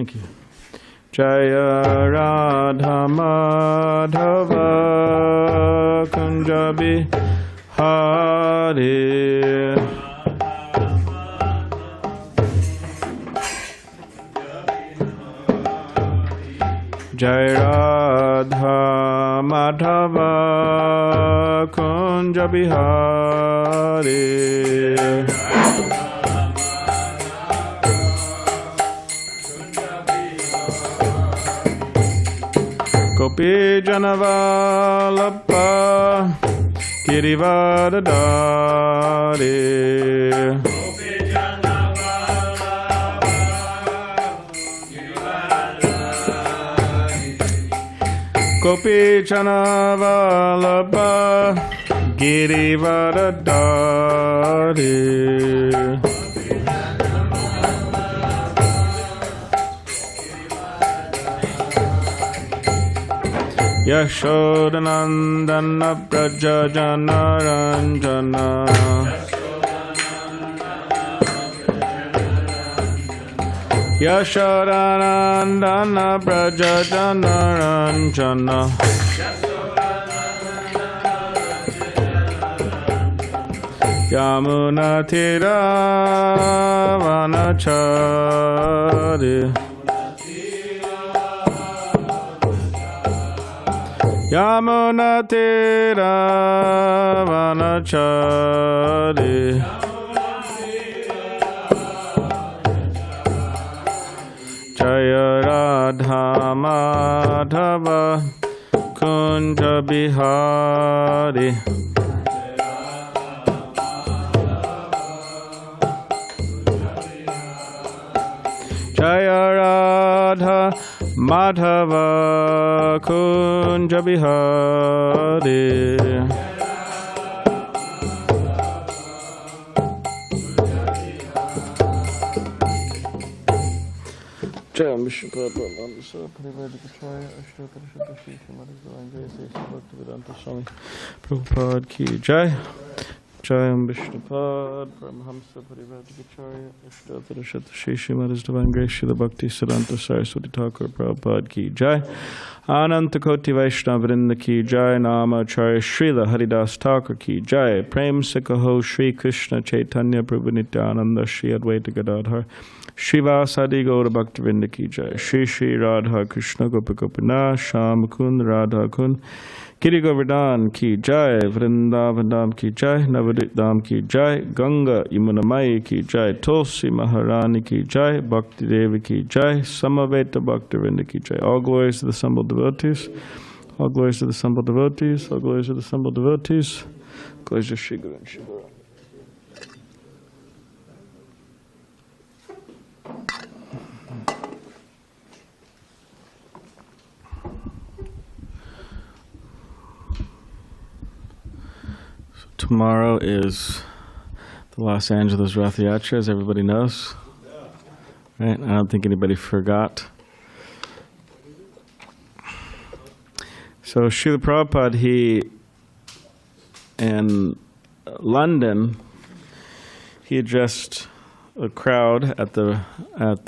Thank you. Jaya Radha Madhava Kunja Bihari Jaya Radha Madhava Kunja Bihari Gopi Janavalapa Girivardhari Gopi Janavalapa Girivardhari Yashodanandana Prajajana Ranjana Yashodanandana Prajajana Ranjana Yamuna Tira Vanachari Yamuna Tira Vanachari Jaya Radha Madhava Kunja Bihari Jaya Radha Madhava Kunja Bihari Jayam Vishnu Prabhupada Dasa Parivedikacharya Ashtotara Shatashi Madhya Bhakti Vedanta Swami Prabhupada Ki Jai Jayam Vishnupad Paramahamsa Parivedikacharya Ashtotara Shatashi Srimad Divine Grace Srila Bhakti Siddhanta Saraswati Thakur Prabhupada Ki Jai Ananta Koti Vaishnava Vrinda Ki Jai Nama Acharya Srila Haridas Thakur Ki Jai Prem Sikaho Śrī Krishna Chaitanya Prabhu Nityananda Śrī Advaita Gadadhar Srivasadi Gaura Bhakti Vrinda Ki Jai Shri Shri Radha Krishna Gopa Gopinath Sham Kund Radha Kund Giri Govardhan Ki Jai Vrindavan Dham Ki Jai Navadvip Dham Ki Jai Ganga Yamuna Mai Ki Jai Tulsi Maharani Ki Jai Bhakti Devi Ki Jai Samaveta Bhakti Vrinda Ki Jai. All glories to the assembled devotees. All glories to the assembled devotees. All glories to the assembled devotees. Glories to Shri Guru and Shri Guru. Tomorrow is the Los Angeles Ratha Yatra, as everybody knows. Right? I don't think anybody forgot. So Srila Prabhupada, in London, he addressed a crowd at a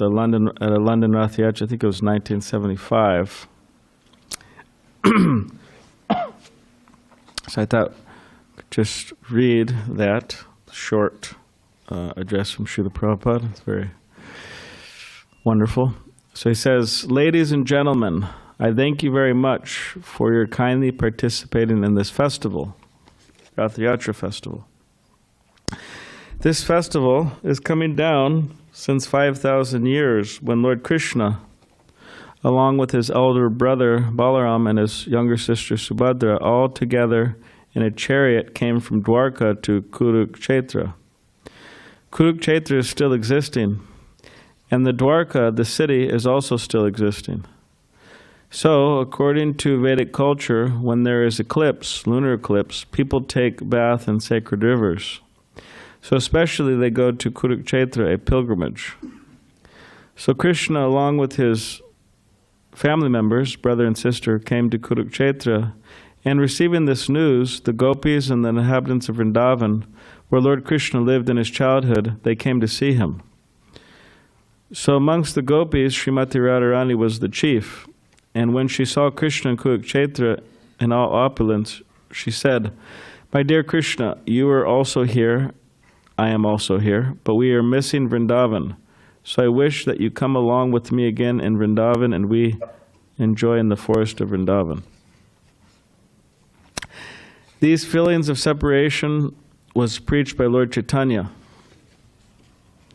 London Ratha Yatra. I think it was 1975. So I thought, just read that short address from Srila Prabhupada. It's very wonderful. So he says, "Ladies and gentlemen, I thank you very much for your kindly participating in this festival, Ratha Yatra festival. This festival is coming down since 5,000 years when Lord Krishna, along with his elder brother Balaram and his younger sister Subhadra, all together in a chariot came from Dwarka to Kurukshetra. Kurukshetra is still existing, and the Dwarka, the city, is also still existing. So, according to Vedic culture, when there is eclipse, lunar eclipse, people take bath in sacred rivers. So especially they go to Kurukshetra, a pilgrimage. So Krishna, along with his family members, brother and sister, came to Kurukshetra, and receiving this news, the gopis and the inhabitants of Vrindavan, where Lord Krishna lived in his childhood, they came to see him. So amongst the gopis, Srimati Radharani was the chief. And when she saw Krishna and Kurukshetra in all opulence, she said, "My dear Krishna, you are also here, I am also here, but we are missing Vrindavan. So I wish that you come along with me again in Vrindavan and we enjoy in the forest of Vrindavan." These feelings of separation was preached by Lord Chaitanya.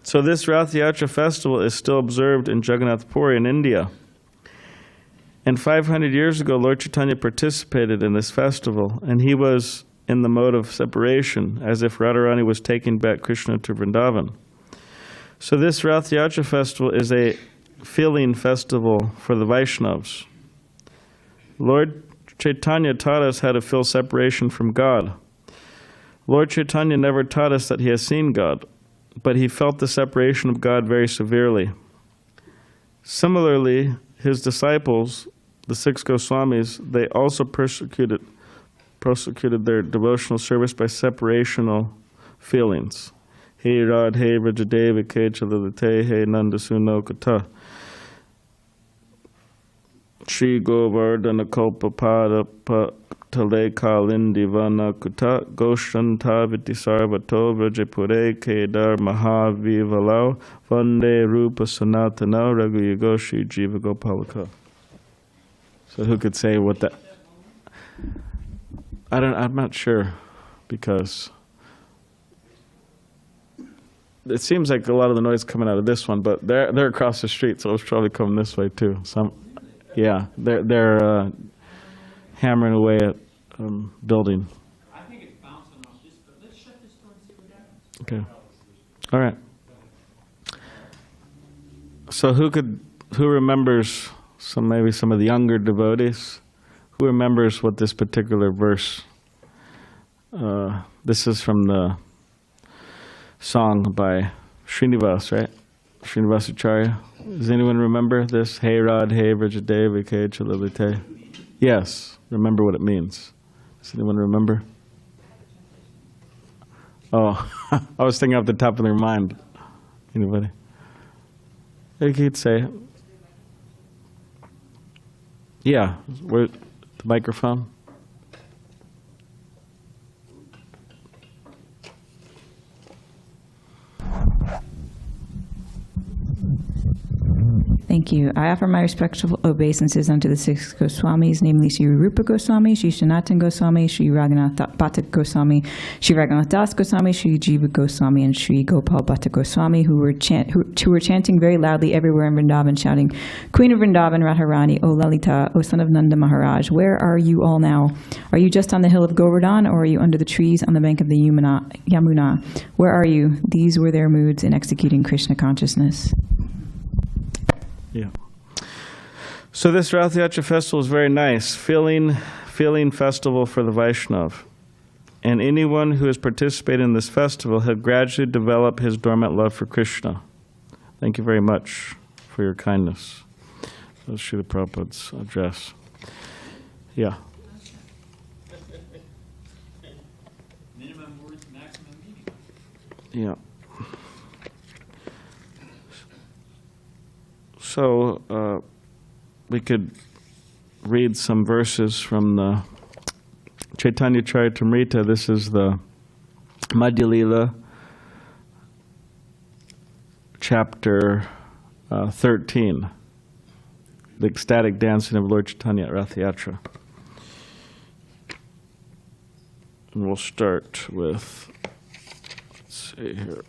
So this Ratha Yatra festival is still observed in Jagannath Puri in India. And 500 years ago, Lord Chaitanya participated in this festival, and he was in the mode of separation, as if Radharani was taking back Krishna to Vrindavan. So this Ratha Yatra festival is a feeling festival for the Vaishnavas. Lord Chaitanya taught us how to feel separation from God. Lord Chaitanya never taught us that he has seen God, but he felt the separation of God very severely. Similarly, his disciples, the 6 Goswamis, they also prosecuted their devotional service by separational feelings. He Radhe Vrajadeva Kechalalite He Nandasuno Kata Shri Govardhana Kopapada Tale Kalindi Vana Kuta Goshanta Vitisarvato Vrajapure Kedar Mahavivalau Vande Rupa Sanatana Raghu Yagoshi Jiva Gopalaka. So who could say what that? I'm not sure, because it seems like a lot of the noise coming out of this one, but they're across the street, so it's probably coming this way too. Yeah, they're hammering away at building. I think it's bouncing off this, but let's shut this door and see what happens. Okay. All right. So who remembers maybe some of the younger devotees? Who remembers what this particular verse? This is from the song by Srinivas, right? Srinivasacharya. Does anyone remember this? Hey Rad, hey Vrajadeva, Ke Chalalite. Yes, remember what it means. Does anyone remember? Oh, I was thinking off the top of their mind. Anybody? You could say. Yeah, where the microphone? Thank you. I offer my respectful obeisances unto the 6 Goswamis, namely Śrī Rupa Goswami, Śrī Sanatana Goswami, Śrī Raghunath Bhatta Goswami, Śrī Raghunath Das Goswami, Śrī Jiva Goswami, and Śrī Gopal Bhatta Goswami, who were chanting very loudly everywhere in Vrindavan, shouting, "Queen of Vrindavan, Radharani, O Lalita, O son of Nanda Maharaj, where are you all now? Are you just on the hill of Govardhan, or are you under the trees on the bank of the Yamuna? Where are you?" These were their moods in executing Krishna consciousness. Yeah. So this Ratha Yatra festival is very nice, feeling festival for the Vaishnav. And anyone who has participated in this festival has gradually developed his dormant love for Krishna. Thank you very much for your kindness. That's Srila Prabhupada's address. Yeah. Minimum words, maximum meaning. Yeah. So we could read some verses from the Chaitanya Charitamrita. This is the Madhya Lila, chapter 13, the ecstatic dancing of Lord Chaitanya at Ratha Yatra. And we'll start with, let's see here.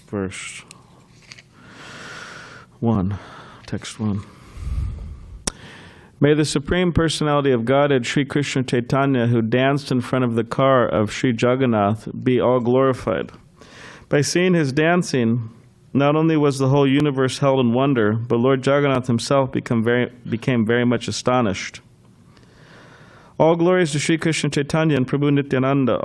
Verse 1, text 1. May the Supreme Personality of Godhead, Sri Krishna Chaitanya, who danced in front of the car of Sri Jagannātha, be all glorified. By seeing his dancing, not only was the whole universe held in wonder, but Lord Jagannātha himself became very much astonished. All glories to Sri Krishna Chaitanya and Prabhu Nityananda,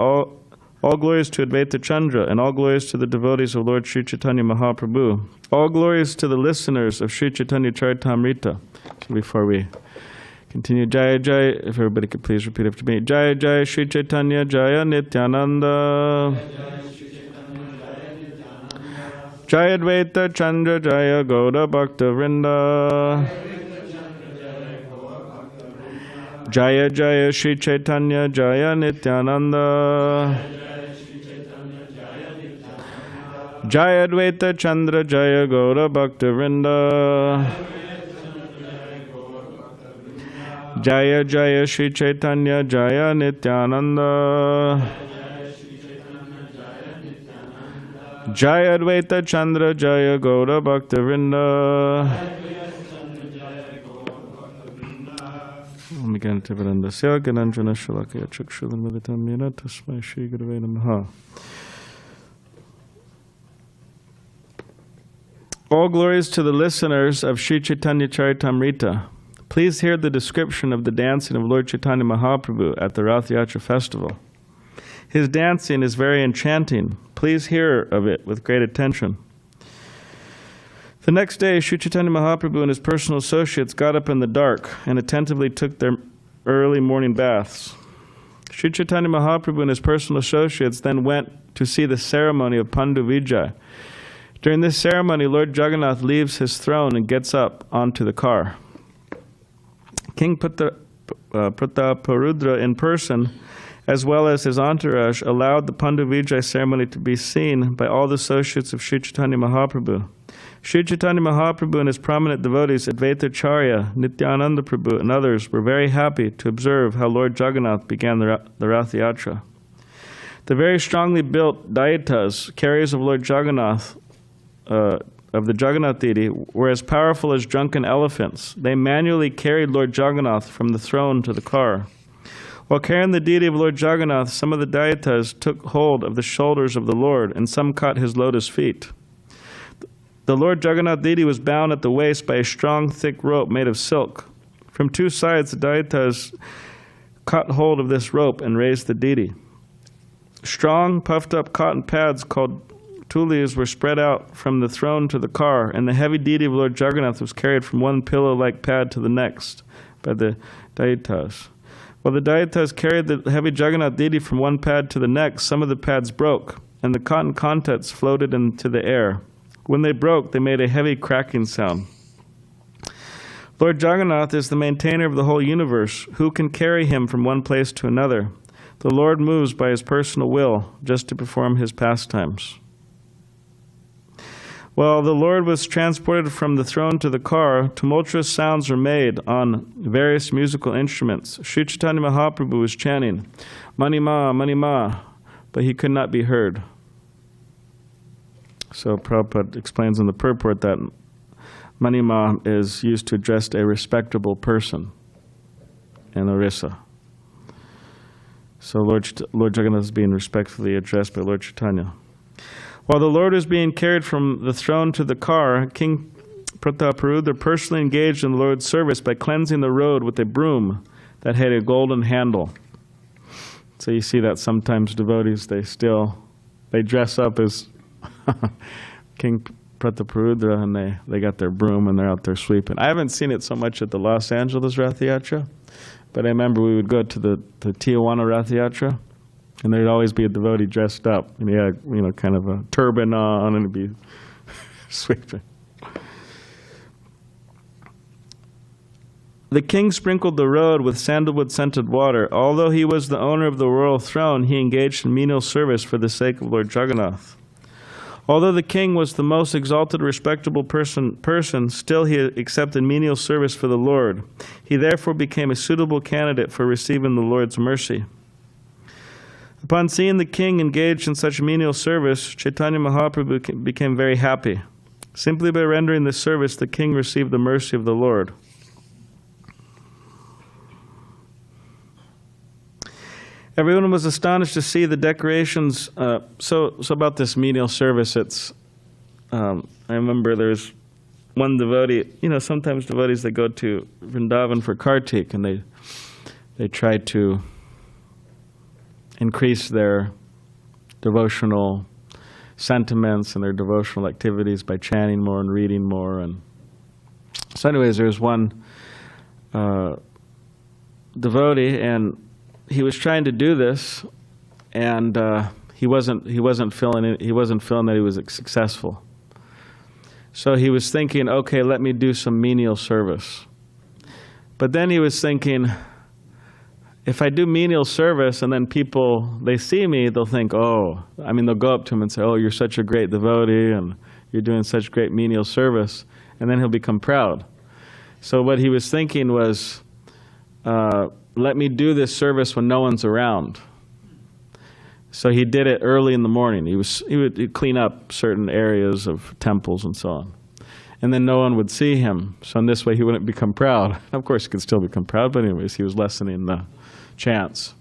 all glories to Advaita Chandra, and all glories to the devotees of Lord Śrī Chaitanya Mahāprabhu. All glories to the listeners of Śrī Chaitanya Charitamrita. So before we continue. Jaya Jaya, if everybody could please repeat after me. Jaya Jaya Śrī Chaitanya Jaya Nityananda. Jaya Dvaita Chandra Jaya Gaura Bhakta Vrinda. Jaya Jaya Śrī Chaitanya Jaya Nityananda. Jaya Dvaita Chandra Jaya Gaura Bhakta Vrinda. Jaya Jaya Śrī Chaitanya Jaya Nityananda. Jaya Dvaita Chandra Jaya Gaura Bhakta Vrinda. Omikantavadandasya Gananjana Shalakaya Chakshulamaditamyana Tasmai Shri Gurave Namaha. All glories to the listeners of Śrī Chaitanya Charitamrita. Please hear the description of the dancing of Lord Chaitanya Mahāprabhu at the Ratha Yatra festival. His dancing is very enchanting. Please hear of it with great attention. The next day, Śrī Chaitanya Mahāprabhu and his personal associates got up in the dark and attentively took their early morning baths. Śrī Chaitanya Mahāprabhu and his personal associates then went to see the ceremony of Pandu Vijay. During this ceremony, Lord Jagannātha leaves his throne and gets up onto the car. King Prataparudra in person, as well as his entourage, allowed the Pandu Vijay ceremony to be seen by all the associates of Śrī Chaitanya Mahāprabhu. Śrī Chaitanya Mahāprabhu and his prominent devotees, Advaita Charya, Nityananda Prabhu, and others were very happy to observe how Lord Jagannātha began the Ratha Yatra. The very strongly built Daitas, carriers of Lord Jagannātha, of the Jagannath deity, were as powerful as drunken elephants. They manually carried Lord Jagannātha from the throne to the car. While carrying the deity of Lord Jagannātha, some of the Daitas took hold of the shoulders of the Lord, and some caught his lotus feet. The Lord Jagannath deity was bound at the waist by a strong, thick rope made of silk. From two sides, the Daitas caught hold of this rope and raised the deity. Strong, puffed-up cotton pads called tulis were spread out from the throne to the car, and the heavy deity of Lord Jagannātha was carried from one pillow-like pad to the next by the Daitas. While the Daitas carried the heavy Jagannath deity from one pad to the next, some of the pads broke, and the cotton contents floated into the air. When they broke, they made a heavy cracking sound. Lord Jagannātha is the maintainer of the whole universe. Who can carry him from one place to another? The Lord moves by his personal will just to perform his pastimes. While the Lord was transported from the throne to the car, tumultuous sounds were made on various musical instruments. Śrī Chaitanya Mahāprabhu was chanting, Mani Ma, Mani Ma, but he could not be heard. So Prabhupada explains in the purport that Mani Ma is used to address a respectable person in Orissa. So Lord Jagannātha is being respectfully addressed by Lord Chaitanya. While the Lord was being carried from the throne to the car, King Prataparudra personally engaged in the Lord's service by cleansing the road with a broom that had a golden handle. So you see that sometimes devotees, they dress up as King Prataparudra, and they got their broom and they're out there sweeping. I haven't seen it so much at the Los Angeles Ratha Yatra, but I remember we would go to the Tijuana Ratha Yatra, and there'd always be a devotee dressed up, and he had, kind of a turban on, and he'd be sweeping. The king sprinkled the road with sandalwood-scented water. Although he was the owner of the royal throne, he engaged in menial service for the sake of Lord Jagannātha. Although the king was the most exalted, respectable person, still he accepted menial service for the Lord. He therefore became a suitable candidate for receiving the Lord's mercy. Upon seeing the king engaged in such menial service, Chaitanya Mahāprabhu became very happy. Simply by rendering this service, the king received the mercy of the Lord. Everyone was astonished to see the decorations. So about this menial service, I remember there's one devotee, sometimes devotees, they go to Vrindavan for Kartik, and they try to increase their devotional sentiments and their devotional activities by chanting more and reading more. And so anyways, there's one devotee, and he was trying to do this, and he wasn't feeling it. He wasn't feeling that he was successful. So he was thinking, okay, let me do some menial service. But then he was thinking, if I do menial service and then people, they see me, they'll think, oh, I mean, they'll go up to him and say, oh, you're such a great devotee and you're doing such great menial service. And then he'll become proud. So what he was thinking was, let me do this service when no one's around. So he did it early in the morning. He would clean up certain areas of temples and so on. And then no one would see him. So in this way, he wouldn't become proud. Of course, he could still become proud, but anyways, he was lessening the chance.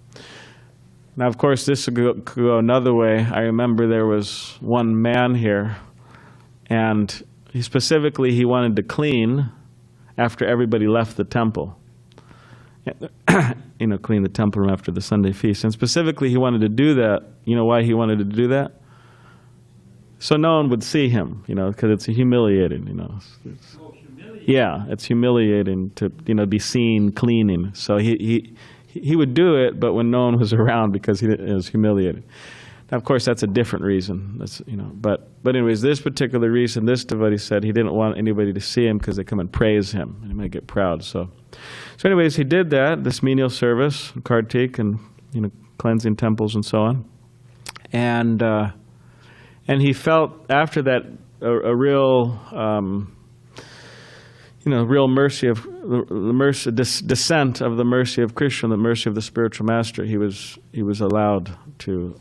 Now, of course, this could go another way. I remember there was one man here, and he wanted to clean after everybody left the temple. Clean the temple room after the Sunday feast. And specifically, he wanted to do that. You know why he wanted to do that? So no one would see him, because it's humiliating, Yeah, it's humiliating to, be seen cleaning. So he would do it, but when no one was around because it was humiliating. Now, of course, that's a different reason. That's, but anyways, this particular reason, this devotee said he didn't want anybody to see him because they come and praise him and he might get proud. So anyways, he did that, this menial service, kartik, and cleansing temples and so on, and he felt after that a real, real mercy of descent of the mercy of Krishna, the mercy of the spiritual master. He was allowed to.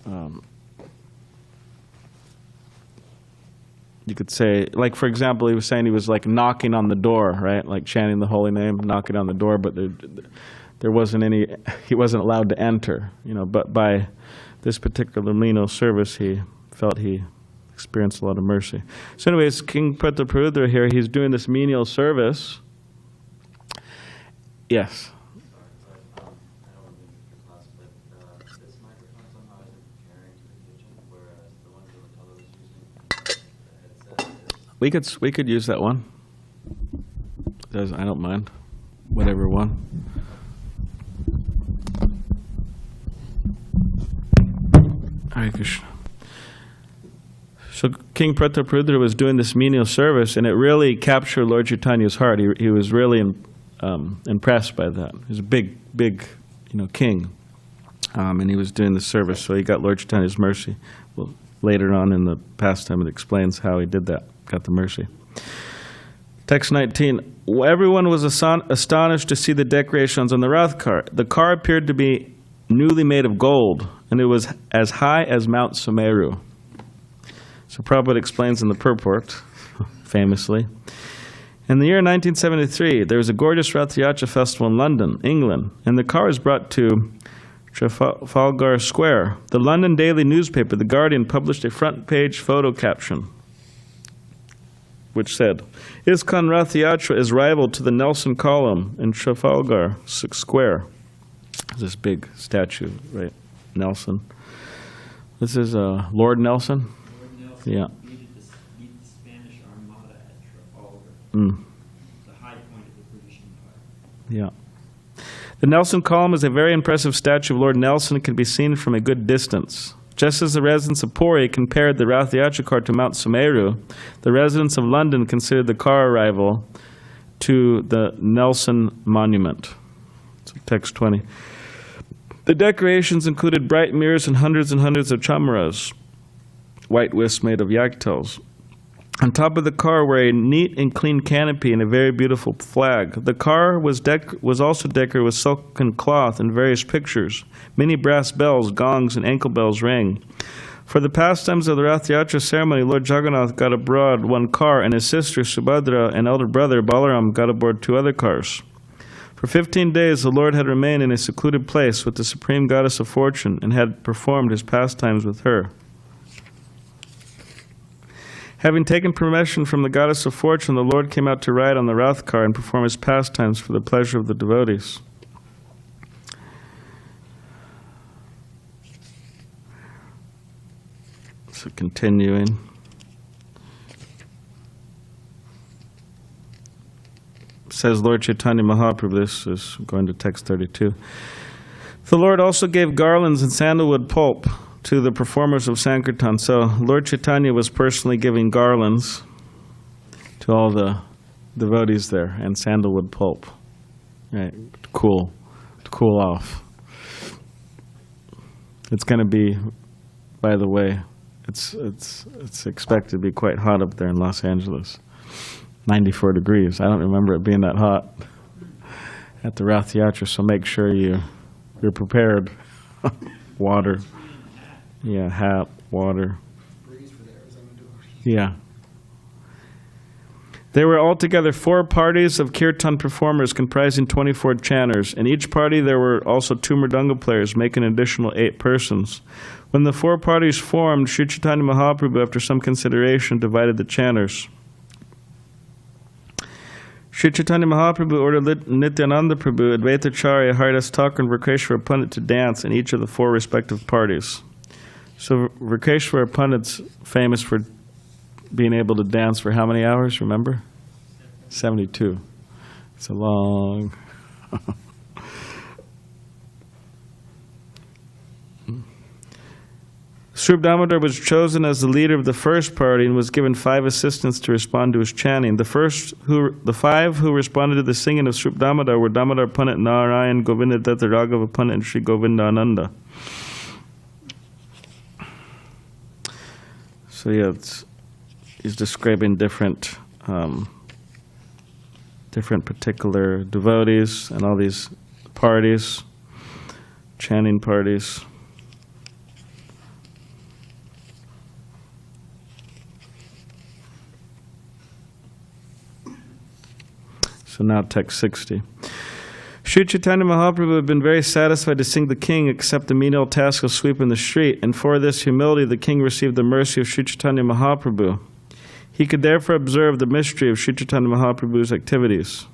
You could say, like, for example, he was saying he was like knocking on the door, right? Like chanting the holy name, knocking on the door, but there wasn't any, he wasn't allowed to enter, but by this particular menial service, he felt he experienced a lot of mercy. So anyways, King Prataparudra here, he's doing this menial service. Yes. We could use that one. I don't mind. Whatever one. Hare Krishna. So King Prataparudra was doing this menial service, and it really captured Lord Chaitanya's heart. He was really impressed by that. He was a big, king, and he was doing the service, so he got Lord Chaitanya's mercy. Well, later on in the pastime, it explains how he did that. Got the mercy. Text 19. Everyone was astonished to see the decorations on the Rath car. The car appeared to be newly made of gold, and it was as high as Mount Sumeru. So Prabhupada explains in the purport, famously. In the year 1973, there was a gorgeous Ratha Yatra festival in London, England, and the car was brought to Trafalgar Square. The London daily newspaper, The Guardian, published a front-page photo caption, which said, ISKCON Ratha Yatra is rival to the Nelson Column in Trafalgar Square. This big statue, right? Nelson. This is Lord Nelson? Lord Nelson yeah. beat the Spanish Armada at Trafalgar. The high point of the British Empire. Yeah. The Nelson Column is a very impressive statue of Lord Nelson. It can be seen from a good distance. Just as the residents of Puri compared the Ratha Yatra car to Mount Sumeru, the residents of London considered the car arrival to the Nelson Monument. So text 20. The decorations included bright mirrors and hundreds of chamaras, white wisps made of yak tails. On top of the car were a neat and clean canopy and a very beautiful flag. The car was also decorated with silken cloth and various pictures. Many brass bells, gongs, and ankle bells rang. For the pastimes of the Ratha Yatra ceremony, Lord Jagannātha got aboard one car, and his sister Subhadra and elder brother Balaram got aboard two other cars. For 15 days, the Lord had remained in a secluded place with the Supreme Goddess of Fortune and had performed his pastimes with her. Having taken permission from the Goddess of Fortune, the Lord came out to ride on the Rath car and perform his pastimes for the pleasure of the devotees. So continuing. says Lord Chaitanya Mahaprabhu, this is going to text 32. The Lord also gave garlands and sandalwood pulp to the performers of saṅkīrtana. So Lord Chaitanya was personally giving garlands to all the devotees there, and sandalwood pulp, right? To cool off. It's going to be, by the way, it's expected to be quite hot up there in Los Angeles. 94 degrees. I don't remember it being that hot at the Ratha Yatra, so make sure you're prepared. Water. Yeah, hat, water. Yeah. There were altogether 4 parties of kirtan performers comprising 24 chanters. In each party there were also 2 mṛdaṅga players, making an additional 8 persons. When the 4 parties formed, Śrī Chaitanya Mahāprabhu, after some consideration, divided the chanters. Śrī Chaitanya Mahāprabhu ordered Nityananda Prabhu, Advaitacharya, Haridas Thakur, and Vrkeshwara Pandit to dance in each of the 4 respective parties. So Vrkeshwara Pandit's famous for being able to dance for how many hours, remember? 72. It's a long... Srūp Damodar was chosen as the leader of the first party and was given 5 assistants to respond to his chanting. The 5 who responded to the singing of Srūp Damodar were Damodar Pandit, Narayan, Govinda Datta, Raghava Pandit, and Sri Govinda Ananda. So yeah, he's describing different particular devotees and all these parties, chanting parties. So now text 60. Śrī Chaitanya Mahāprabhu had been very satisfied to sing the king, accept the menial task of sweeping the street, and for this humility the king received the mercy of Śrī Chaitanya Mahāprabhu. He could therefore observe the mystery of Śrī Chaitanya Mahāprabhu's activities.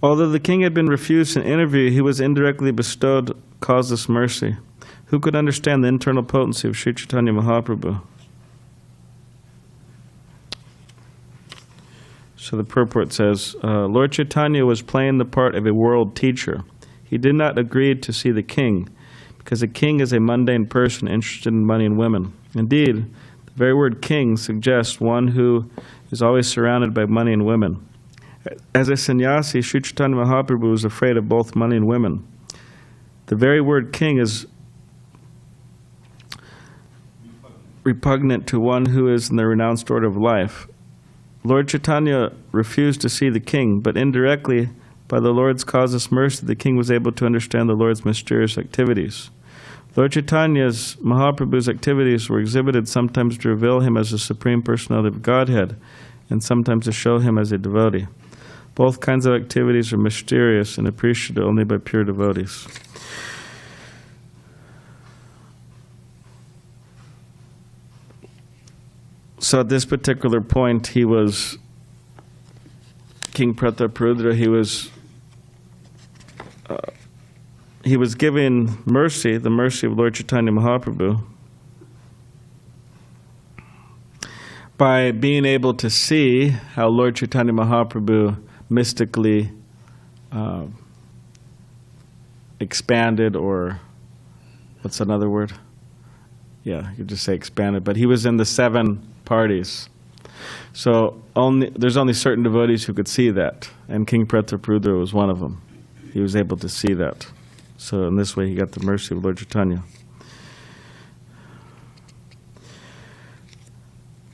Although the king had been refused an interview, he was indirectly bestowed causeless mercy. Who could understand the internal potency of Śrī Chaitanya Mahāprabhu? So the purport says, Lord Chaitanya was playing the part of a world teacher. He did not agree to see the king, because a king is a mundane person interested in money and women. Indeed, the very word king suggests one who is always surrounded by money and women. As a sannyasi, Śrī Chaitanya Mahāprabhu was afraid of both money and women. The very word king is repugnant to one who is in the renounced order of life. Lord Chaitanya refused to see the king, but indirectly, by the Lord's causeless mercy, the king was able to understand the Lord's mysterious activities. Lord Chaitanya's Mahaprabhu's activities were exhibited sometimes to reveal him as the Supreme Personality of Godhead, and sometimes to show him as a devotee. Both kinds of activities are mysterious and appreciated only by pure devotees. So at this particular point, he was King Prataparudra. He was giving mercy, the mercy of Lord Chaitanya Mahāprabhu, by being able to see how Lord Chaitanya Mahāprabhu mystically expanded, or what's another word? Yeah, you could just say expanded, but he was in the 7 parties. So there's only certain devotees who could see that, and King Prataparudra was one of them. He was able to see that. So in this way he got the mercy of Lord Chaitanya.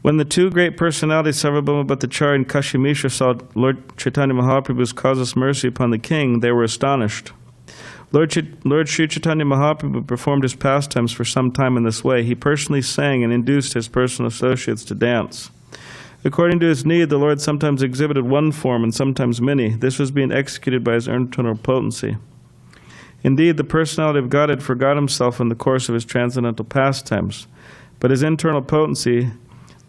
When the 2 great personalities, Sarvabhauma Bhattacharya and Kashi Mishra, saw Lord Chaitanya Mahaprabhu's causeless mercy upon the king, they were astonished. Lord Śrī Chaitanya Mahāprabhu performed his pastimes for some time in this way. He personally sang and induced his personal associates to dance. According to his need, the Lord sometimes exhibited one form and sometimes many. This was being executed by his internal potency. Indeed, the personality of God had forgot himself in the course of his transcendental pastimes, but his internal potency,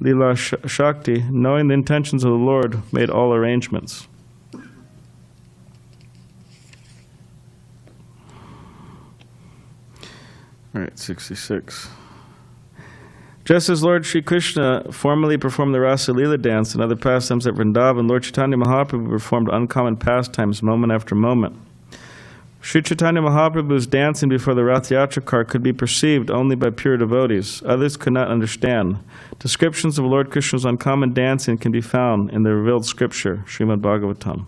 Lila Shakti, knowing the intentions of the Lord, made all arrangements. All right, 66. Just as Lord Śrī Krishna formerly performed the Rasa Lila dance and other pastimes at Vrindavan, Lord Chaitanya Mahāprabhu performed uncommon pastimes moment after moment. Śrī Chaitanya Mahāprabhu's dancing before the Ratha Yatra cart could be perceived only by pure devotees. Others could not understand. Descriptions of Lord Krishna's uncommon dancing can be found in the revealed scripture, Srimad Bhagavatam.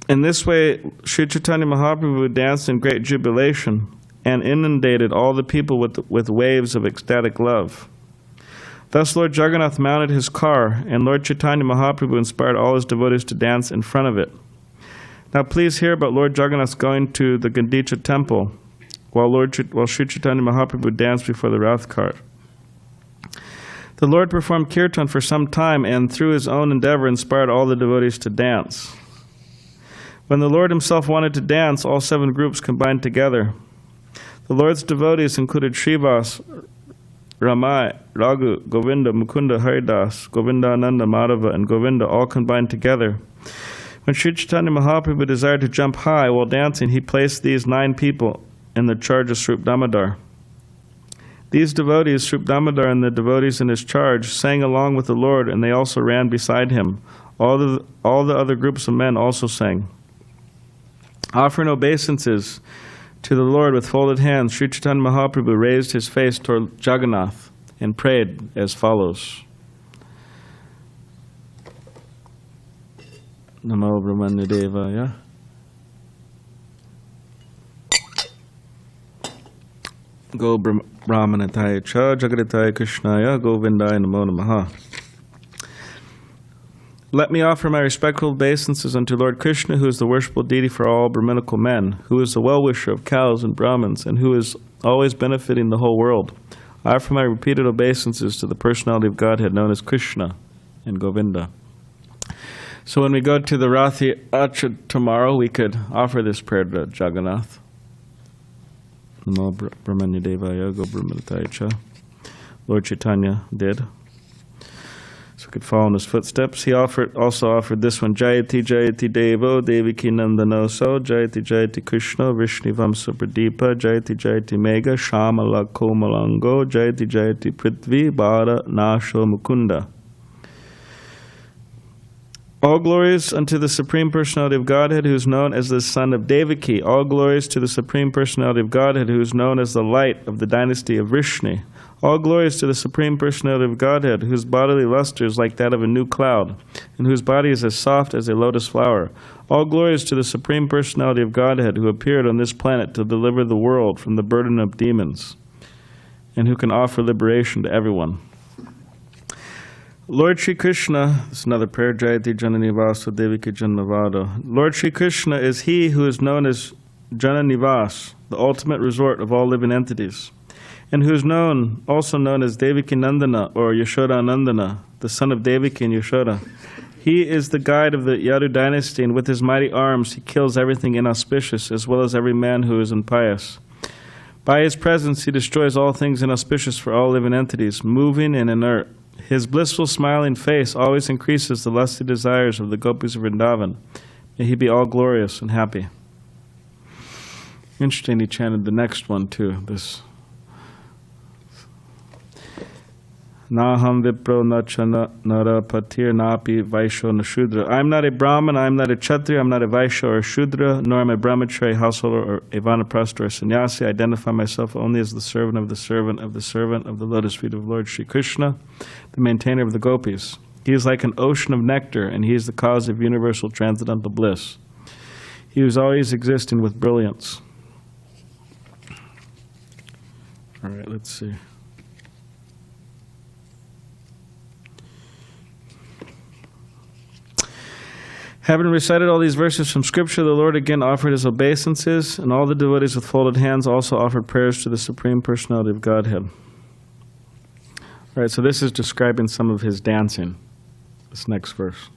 In this way, Śrī Chaitanya Mahāprabhu danced in great jubilation and inundated all the people with waves of ecstatic love. Thus Lord Jagannātha mounted his car, and Lord Chaitanya Mahāprabhu inspired all his devotees to dance in front of it. Now please hear about Lord Jagannāth going to the Gandicha temple while Śrī Chaitanya Mahāprabhu danced before the Rath cart. The Lord performed kīrtana for some time and through his own endeavor inspired all the devotees to dance. When the Lord himself wanted to dance, all 7 groups combined together. The Lord's devotees included Srivas, Ramai, Raghu, Govinda, Mukunda, Haridas, Govinda, Ananda, Madhava, and Govinda all combined together. When Śrī Chaitanya Mahāprabhu desired to jump high while dancing, he placed these 9 people in the charge of Swarup Damodar. These devotees, Swarup Damodar and the devotees in his charge, sang along with the Lord, and they also ran beside him. All the other groups of men also sang. Offering obeisances to the Lord with folded hands, Śrī Chaitanya Mahāprabhu raised his face toward Jagannātha and prayed as follows. Namo Brahmanya Devaya. Go Brahmanataya Cha Jagadataya Krishnaya Govindaya Namo Namaha. Let me offer my respectful obeisances unto Lord Krishna, who is the worshipful deity for all Brahminical men, who is the well-wisher of cows and Brahmins, and who is always benefiting the whole world. I offer my repeated obeisances to the personality of Godhead known as Krishna and Govinda. So when we go to the Ratha Yatra tomorrow, we could offer this prayer to Jagannātha. Namo Brahmanya Devaya Go Brahmanataya Cha. Lord Chaitanya did. So we could follow in his footsteps. He also offered this one. Jayati Jayati Devo Devaki Nandanoso Jayati Jayati Krishna Vishnivamsa Pradeepa Jayati Jayati Mega Shamala Komalango Jayati Jayati Prithvi Bhara Nasho Mukunda. All glories unto the Supreme Personality of Godhead, who is known as the Son of Devaki. All glories to the Supreme Personality of Godhead, who is known as the Light of the dynasty of Vrishni. All glories to the Supreme Personality of Godhead, whose bodily luster is like that of a new cloud, and whose body is as soft as a lotus flower. All glories to the Supreme Personality of Godhead, who appeared on this planet to deliver the world from the burden of demons, and who can offer liberation to everyone. Lord Śrī Krishna, this is another prayer, Jayati Janani Vasa Devaki Janavada. Lord Śrī Krishna is he who is known as Jananivas, the ultimate resort of all living entities, and who is also known as Devaki Nandana or Yashoda Nandana, the son of Devaki and Yashoda. He is the guide of the Yadu dynasty, and with his mighty arms he kills everything inauspicious, as well as every man who is impious. By his presence he destroys all things inauspicious for all living entities, moving and inert. His blissful smiling face always increases the lusty desires of the gopis of Vrindavan. May he be all glorious and happy. Interesting, he chanted the next one too, this Naham Vipro Nachana Nara Patir Napi Vaishyo Nashudra. I am not a Brahman, I am not a Kshatriya, I am not a Vaishya or a Shudra, nor am I a brahmachari, householder, or a vanaprastha or a sannyasi. I identify myself only as the servant of the servant of the servant of the lotus feet of Lord Śrī Krishna, the maintainer of the gopis. He is like an ocean of nectar, and he is the cause of universal transcendental bliss. He is always existing with brilliance. All right, let's see. Having recited all these verses from Scripture, the Lord again offered his obeisances, and all the devotees with folded hands also offered prayers to the Supreme Personality of Godhead. All right, so this is describing some of his dancing, this next verse.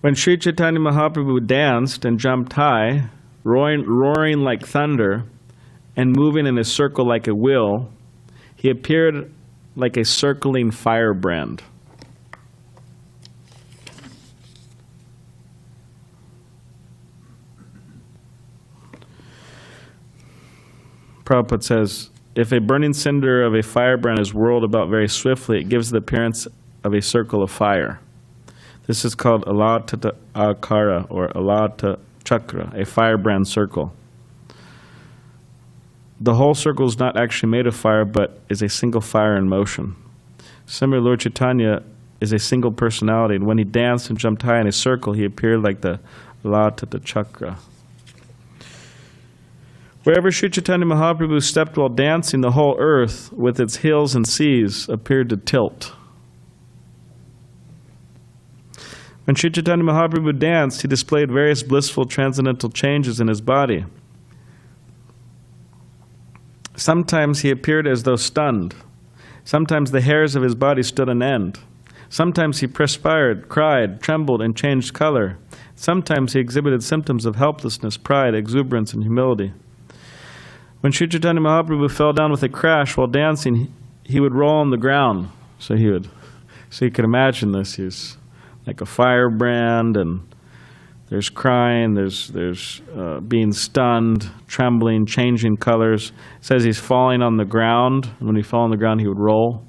When Śrī Chaitanya Mahāprabhu danced and jumped high, roaring like thunder, and moving in a circle like a wheel, he appeared like a circling firebrand. Prabhupada says, if a burning cinder of a firebrand is whirled about very swiftly, it gives the appearance of a circle of fire. This is called alata akara, or alata chakra, a firebrand circle. The whole circle is not actually made of fire, but is a single fire in motion. Similarly, Lord Chaitanya is a single personality, and when he danced and jumped high in a circle, he appeared like the alata chakra. Wherever Śrī Chaitanya Mahāprabhu stepped while dancing, the whole earth, with its hills and seas, appeared to tilt. When Śrī Chaitanya Mahāprabhu danced, he displayed various blissful transcendental changes in his body. Sometimes he appeared as though stunned. Sometimes the hairs of his body stood on end. Sometimes he perspired, cried, trembled, and changed color. Sometimes he exhibited symptoms of helplessness, pride, exuberance, and humility. When Śrī Chaitanya Mahāprabhu fell down with a crash while dancing, he would roll on the ground. So you can imagine this. He's like a firebrand, and there's crying, there's being stunned, trembling, changing colors. It says he's falling on the ground. When he fell on the ground, he would roll.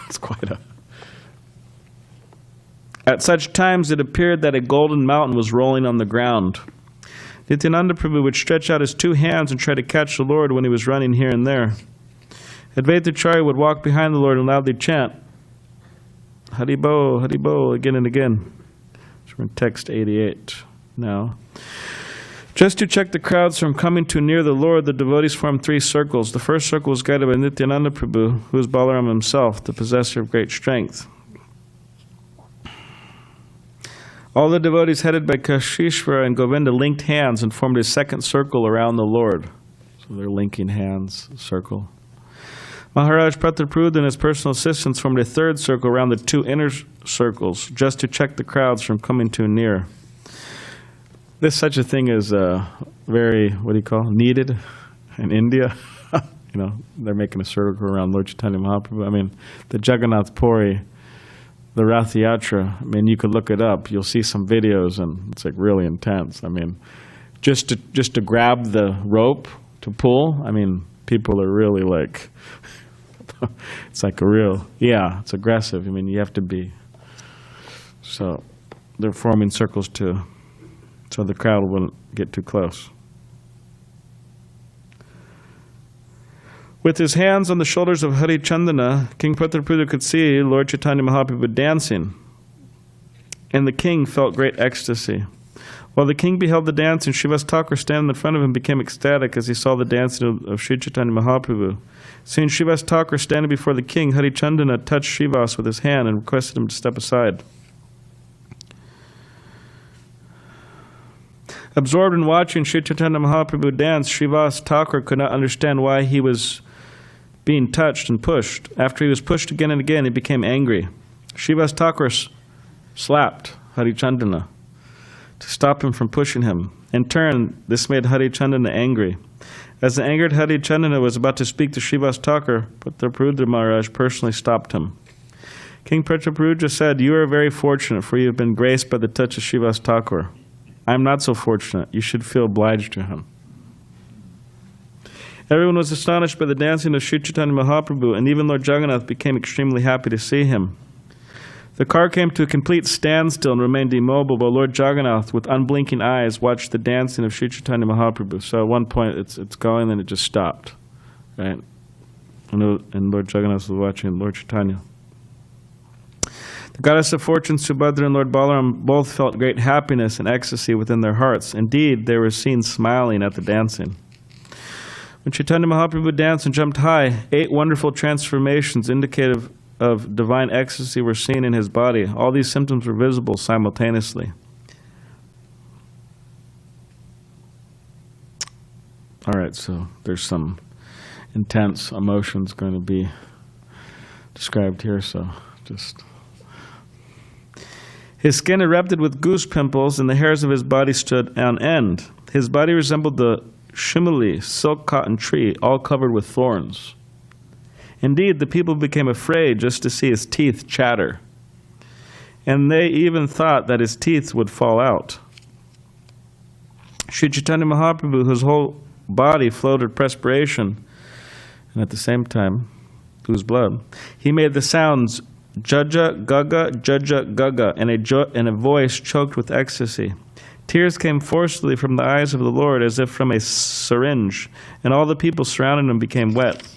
It's quite a... At such times, it appeared that a golden mountain was rolling on the ground. Nityananda Prabhu would stretch out his two hands and try to catch the Lord when he was running here and there. Advaitacharya would walk behind the Lord and loudly chant, Haribo, Haribo, again and again. So we're in text 88 now. Just to check the crowds from coming too near the Lord, the devotees formed three circles. The first circle was guided by Nityananda Prabhu, who is Balarama himself, the possessor of great strength. All the devotees headed by Kashishvara and Govinda linked hands and formed a second circle around the Lord. So they're linking hands, circle. Maharaj Prataprud and his personal assistants formed a third circle around the two inner circles, just to check the crowds from coming too near. This such a thing is very, needed in India. They're making a circle around Lord Chaitanya Mahāprabhu. I mean, the Jagannātha Puri, the Ratha Yatra, I mean, you could look it up. You'll see some videos, and it's like really intense. I mean, just to grab the rope to pull, I mean, people are really like, it's like it's aggressive. I mean, you have to be. So they're forming circles so the crowd wouldn't get too close. With his hands on the shoulders of Hari Chandana, King Prataprudha could see Lord Chaitanya Mahāprabhu dancing, and the king felt great ecstasy. While the king beheld the dance, and Srivas Thakur standing in front of him became ecstatic as he saw the dancing of Śrī Chaitanya Mahāprabhu. Seeing Srivas Thakur standing before the king, Hari Chandana touched Srivas with his hand and requested him to step aside. Absorbed in watching Śrī Chaitanya Mahāprabhu dance, Srivas Thakur could not understand why he was being touched and pushed. After he was pushed again and again, he became angry. Srivas Thakur slapped Hari Chandana to stop him from pushing him. In turn, this made Hari Chandana angry. As the angered Hari Chandana was about to speak to Srivas Thakur, Prataprudha Maharaj personally stopped him. King Prataprudha said, "You are very fortunate, for you have been graced by the touch of Srivas Thakur. I am not so fortunate. You should feel obliged to him." Everyone was astonished by the dancing of Śrī Chaitanya Mahāprabhu, and even Lord Jagannātha became extremely happy to see him. The car came to a complete standstill and remained immobile, while Lord Jagannātha, with unblinking eyes, watched the dancing of Śrī Chaitanya Mahāprabhu. So at one point it's going, then it just stopped, right? And Lord Jagannātha was watching Lord Chaitanya. The goddess of fortune, Subhadra, and Lord Balaram both felt great happiness and ecstasy within their hearts. Indeed, they were seen smiling at the dancing. When Chaitanya Mahāprabhu danced and jumped high, 8 wonderful transformations indicative of divine ecstasy were seen in his body. All these symptoms were visible simultaneously. All right, so there's some intense emotions going to be described here, so just... His skin erupted with goose pimples, and the hairs of his body stood on end. His body resembled the shimali, silk cotton tree, all covered with thorns. Indeed, the people became afraid just to see his teeth chatter, and they even thought that his teeth would fall out. Śrī Chaitanya Mahāprabhu, whose whole body flowed with perspiration, and at the same time, whose blood, he made the sounds Jaja Gaga, Jaja Gaga, and a voice choked with ecstasy. Tears came forcefully from the eyes of the Lord as if from a syringe, and all the people surrounding him became wet.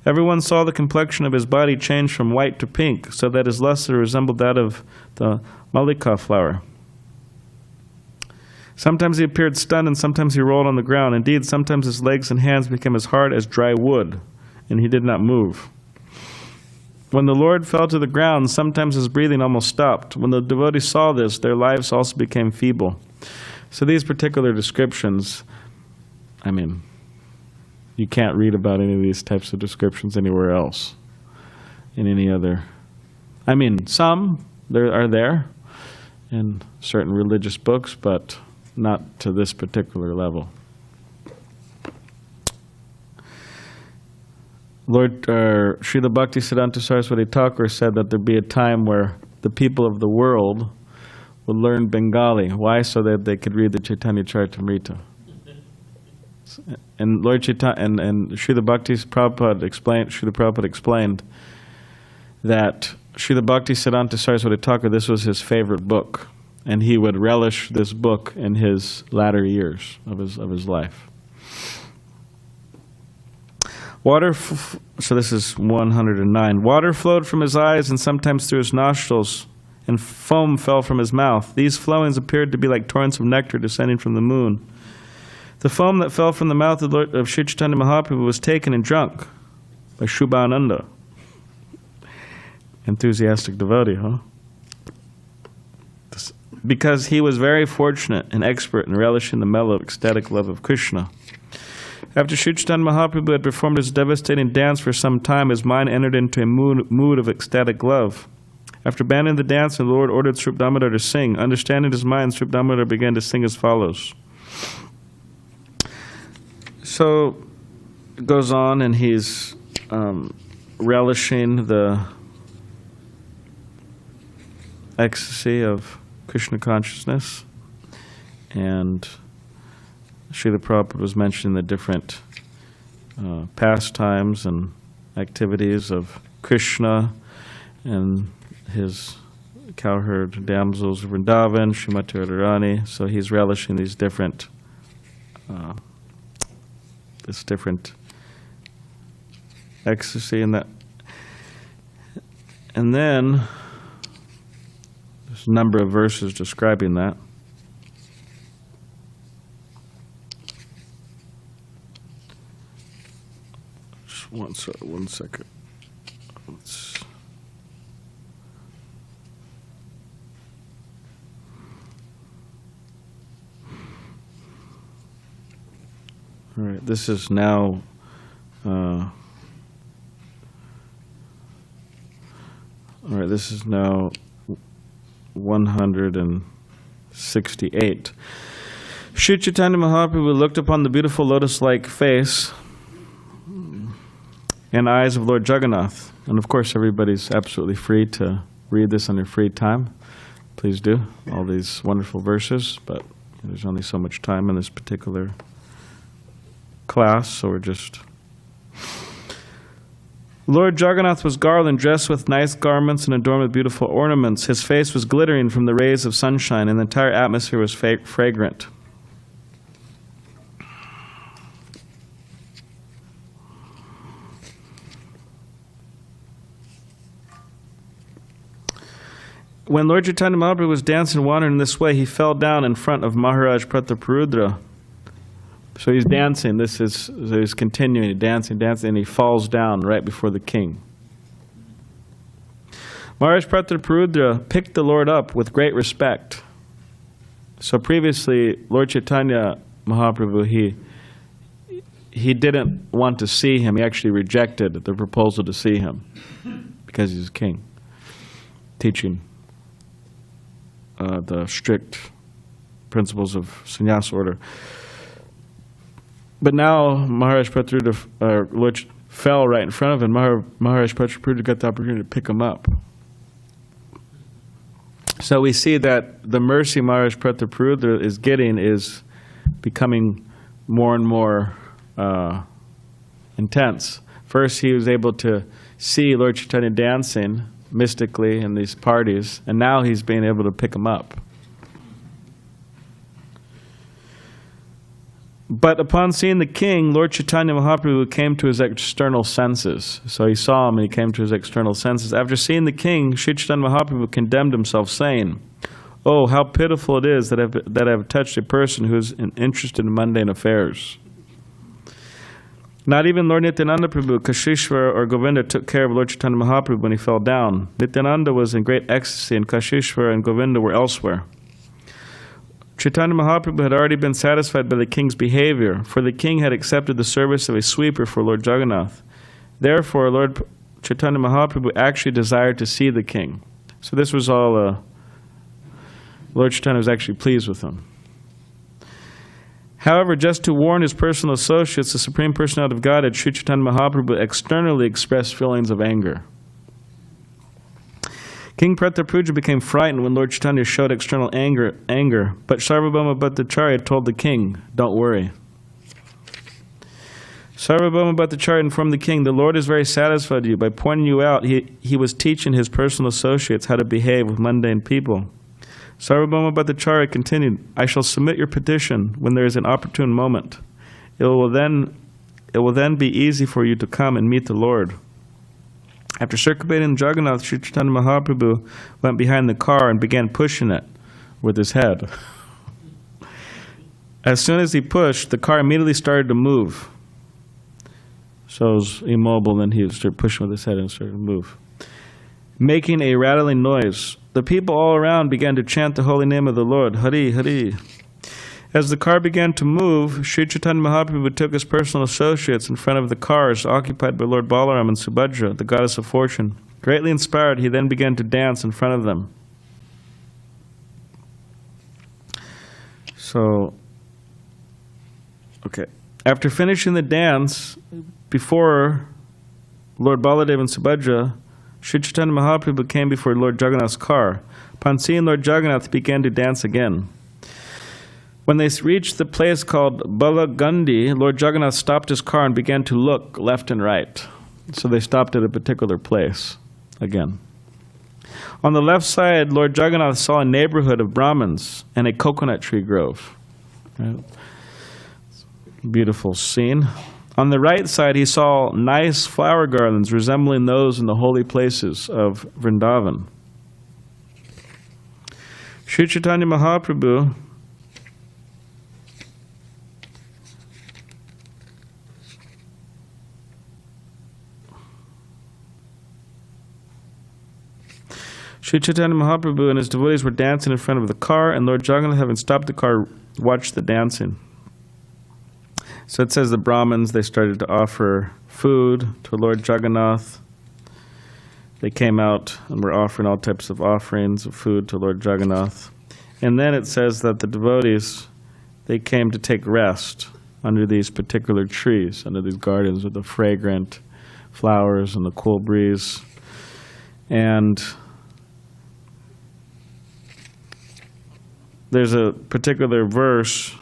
Everyone saw the complexion of his body change from white to pink, so that his luster resembled that of the mallika flower. Sometimes he appeared stunned, and sometimes he rolled on the ground. Indeed, sometimes his legs and hands became as hard as dry wood, and he did not move. When the Lord fell to the ground, sometimes his breathing almost stopped. When the devotees saw this, their lives also became feeble. So these particular descriptions, I mean, you can't read about any of these types of descriptions anywhere else, in any other. I mean, some are there in certain religious books, but not to this particular level. Lord Srila Bhakti Siddhanta Saraswati Thakur said that there'd be a time where the people of the world would learn Bengali. Why? So that they could read the Chaitanya Charitamrita. And Lord Chaitanya and Srila Bhakti Prabhupada explained that Srila Bhakti Siddhanta Saraswati Thakur, this was his favorite book, and he would relish this book in his latter years of his life. So this is 109. Water flowed from his eyes and sometimes through his nostrils, and foam fell from his mouth. These flowings appeared to be like torrents of nectar descending from the moon. The foam that fell from the mouth of Śrī Chaitanya Mahāprabhu was taken and drunk by Shubhananda. Enthusiastic devotee, huh? Because he was very fortunate and expert in relishing the mellow, ecstatic love of Krishna. After Śrī Chaitanya Mahāprabhu had performed his devastating dance for some time, his mind entered into a mood of ecstatic love. After abandoning the dance, the Lord ordered Srūpa Damodar to sing. Understanding his mind, Srūpa Damodar began to sing as follows. So it goes on, and he's relishing the ecstasy of Krishna consciousness, and Srila Prabhupada was mentioning the different pastimes and activities of Krishna and his cowherd damsels of Vrindavan, Srimati Radharani. So he's relishing these different, this different ecstasy and that. And then there's a number of verses describing that. One second. All right, this is now all right, this is now 168. Śrī Chaitanya Mahāprabhu looked upon the beautiful lotus-like face and eyes of Lord Jagannātha. And of course, everybody's absolutely free to read this on their free time. Please do, all these wonderful verses, but there's only so much time in this particular class, so we're just... Lord Jagannātha was garlanded, dressed with nice garments and adorned with beautiful ornaments. His face was glittering from the rays of sunshine, and the entire atmosphere was fragrant. When Lord Chaitanya Mahāprabhu was dancing and wandering in this way, he fell down in front of Maharaj Prataparudra. So he's dancing, he's continuing, dancing, and he falls down right before the king. Maharaj Prataparudra picked the Lord up with great respect. So previously, Lord Chaitanya Mahāprabhu, he didn't want to see him. He actually rejected the proposal to see him because he's a king, teaching the strict principles of sannyasa order. But now Maharaj Prataparudra, fell right in front of him. Maharaj Pratapuruja got the opportunity to pick him up. So we see that the mercy Maharaj Pratapuruja is getting is becoming more and more intense. First, he was able to see Lord Chaitanya dancing mystically in these parties, and now he's being able to pick him up. But upon seeing the king, Lord Chaitanya Mahāprabhu came to his external senses. So he saw him and he came to his external senses. After seeing the king, Śrī Chaitanya Mahāprabhu condemned himself, saying, "Oh, how pitiful it is that I have touched a person who is interested in mundane affairs." Not even Lord Nityananda Prabhu, Kashishvara, or Govinda took care of Lord Chaitanya Mahāprabhu when he fell down. Nityananda was in great ecstasy, and Kashishvara and Govinda were elsewhere. Chaitanya Mahāprabhu had already been satisfied by the king's behavior, for the king had accepted the service of a sweeper for Lord Jagannātha. Therefore, Lord Chaitanya Mahāprabhu actually desired to see the king. So this was all, Lord Chaitanya was actually pleased with him. However, just to warn his personal associates, the Supreme Personality of Godhead, Śrī Chaitanya Mahāprabhu, externally expressed feelings of anger. King Pratapuruja became frightened when Lord Chaitanya showed external anger, but Sarvabhauma Bhattacharya told the king, "Don't worry." Sarvabhauma Bhattacharya informed the king, "The Lord is very satisfied with you. By pointing you out, he was teaching his personal associates how to behave with mundane people." Sarvabhauma Bhattacharya continued, "I shall submit your petition when there is an opportune moment. It will then be easy for you to come and meet the Lord." After circumventing Jagannātha, Śrī Chaitanya Mahāprabhu went behind the car and began pushing it with his head. As soon as he pushed, the car immediately started to move. So it was immobile, then he started pushing with his head and started to move, making a rattling noise. The people all around began to chant the holy name of the Lord, Hari, Hari. As the car began to move, Śrī Chaitanya Mahāprabhu took his personal associates in front of the cars occupied by Lord Balarama and Subhadra, the goddess of fortune. Greatly inspired, he then began to dance in front of them. After finishing the dance, before Lord Baladev and Subhadra, Śrī Chaitanya Mahāprabhu came before Lord Jagannāth's car. Upon seeing Lord Jagannāth, he began to dance again. When they reached the place called Balagandi, Lord Jagannāth stopped his car and began to look left and right. So they stopped at a particular place again. On the left side, Lord Jagannāth saw a neighborhood of Brahmins and a coconut tree grove. Right? Beautiful scene. On the right side, he saw nice flower garlands resembling those in the holy places of Vrindavan. Śrī Chaitanya Mahāprabhu and his devotees were dancing in front of the car, and Lord Jagannāth, having stopped the car, watched the dancing. So it says the Brahmins, they started to offer food to Lord Jagannāth. They came out and were offering all types of offerings of food to Lord Jagannāth. And then it says that the devotees, they came to take rest under these particular trees, under these gardens with the fragrant flowers and the cool breeze. And there's a particular verse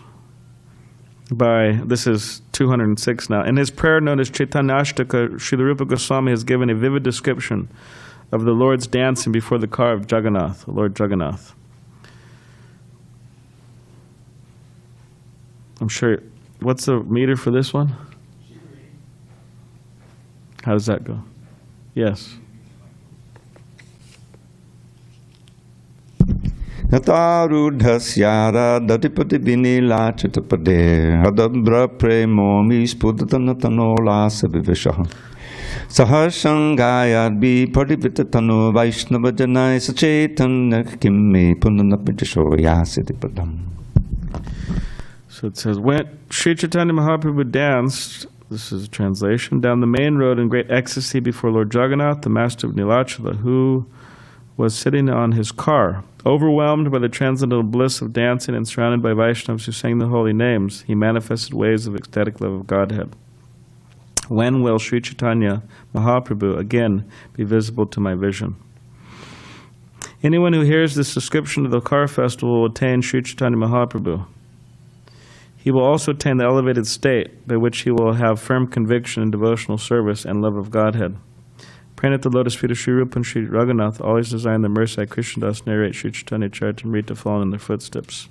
this is 206 now. In his prayer known as Chaitanyashtaka, Srila Rupa Goswami has given a vivid description of the Lord's dancing before the car of Jagannāth, Lord Jagannāth. I'm sure, what's the meter for this one? How does that go? Yes. Natarudhasyara datipati vinila chatapade hadabra premomi spudatanatanola savivishaha sahasangayad bi padipitano vaishnavajanai sachetana kimme punanapitishoyasidipadam. So it says, when Śrī Chaitanya Mahāprabhu danced, this is a translation, down the main road in great ecstasy before Lord Jagannāth, the master of Nilachala, who was sitting on his car. Overwhelmed by the transcendental bliss of dancing and surrounded by Vaishnavas who sang the holy names, he manifested waves of ecstatic love of Godhead. When will Śrī Chaitanya Mahāprabhu again be visible to my vision? Anyone who hears this description of the car festival will attain Śrī Chaitanya Mahāprabhu. He will also attain the elevated state by which he will have firm conviction in devotional service and love of Godhead. Praying at the lotus feet of Śrī Rupa and Śrī Jagannātha, always desiring the mercy of Krishna Das, narrate Śrī Chaitanya Charitamrita, following in their footsteps.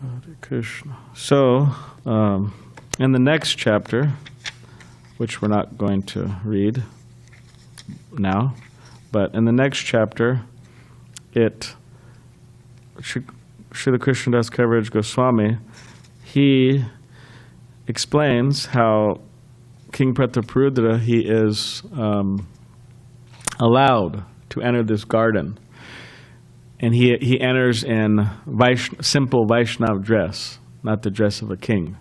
Hare Krishna. So, in the next chapter, which we're not going to read now, but in the next chapter, Srila Krishna Das Kaviraj Goswami, he explains how King Prataparudra, he is allowed to enter this garden. And he enters in simple Vaishnava dress, not the dress of a king.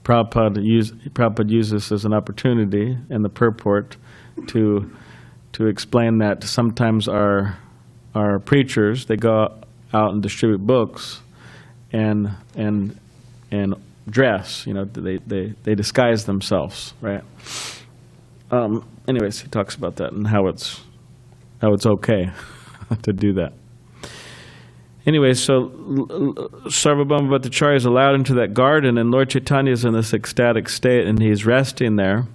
Prabhupada uses this as an opportunity in the purport to explain that sometimes our preachers, they go out and distribute books and dress, they disguise themselves, right? Anyways, he talks about that and how it's okay to do that. Anyway, so Sarvabhauma Bhattacharya is allowed into that garden, and Lord Chaitanya is in this ecstatic state, and he's resting there.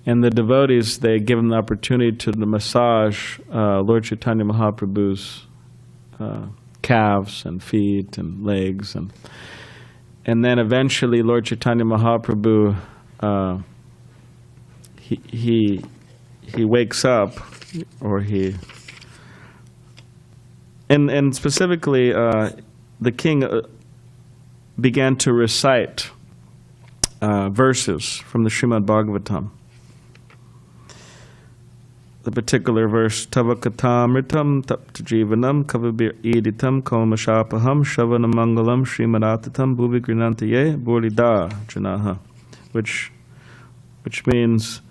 And the devotees, they give him the opportunity to massage Lord Chaitanya Mahaprabhu's calves and feet and legs. And then eventually Lord Chaitanya Mahaprabhu, he wakes up, or he... And specifically, the king began to recite verses from the Srimad Bhagavatam. The particular verse, Tava Katamritam Tapta Jivanam Kavabir Editam Kalmashapaham Shavana Mangalam Srimadattatam Bhuvi Grinantaye Burida Janaha, which means,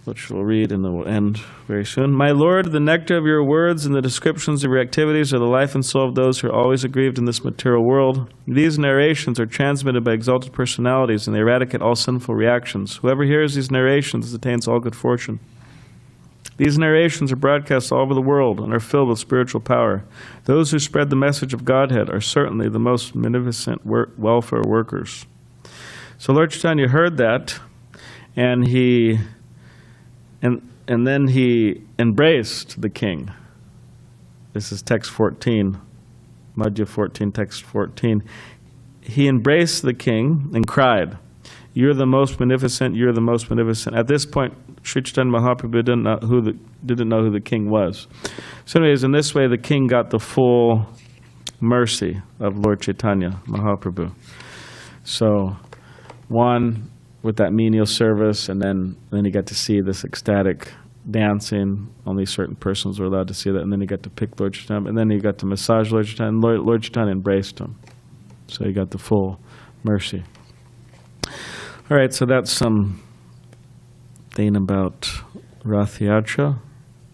which we'll read and then we'll end very soon. My Lord, the nectar of your words and the descriptions of your activities are the life and soul of those who are always aggrieved in this material world. These narrations are transmitted by exalted personalities, and they eradicate all sinful reactions. Whoever hears these narrations attains all good fortune. These narrations are broadcast all over the world and are filled with spiritual power. Those who spread the message of Godhead are certainly the most magnificent welfare workers. So Lord Chaitanya heard that, and and then he embraced the king. This is text 14, Madhya 14, text 14. He embraced the king and cried, "You're the most magnificent, you're the most magnificent." At this point, Śrī Chaitanya Mahāprabhu didn't know who the king was. So anyways, in this way, the king got the full mercy of Lord Chaitanya Mahāprabhu. So, one, with that menial service, and then he got to see this ecstatic dancing. Only certain persons were allowed to see that. And then he got to pick Lord Chaitanya, and then he got to massage Lord Chaitanya, and Lord Chaitanya embraced him. So he got the full mercy. All right, so that's some thing about Ratha Yatra.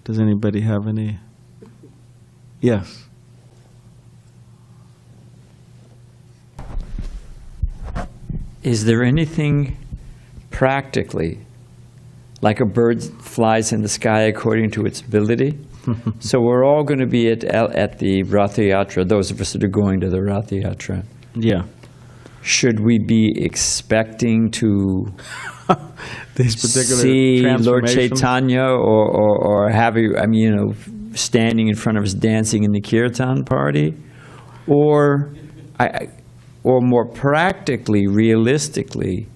Does anybody have any? Yes. Is there anything practically, like a bird flies in the sky according to its ability? So we're all going to be at the Ratha Yatra, those of us that are going to the Ratha Yatra. Yeah. Should we be expecting to These particular see Lord transformations? Chaitanya or have you, standing in front of us dancing in the kirtan party? Or more practically, realistically,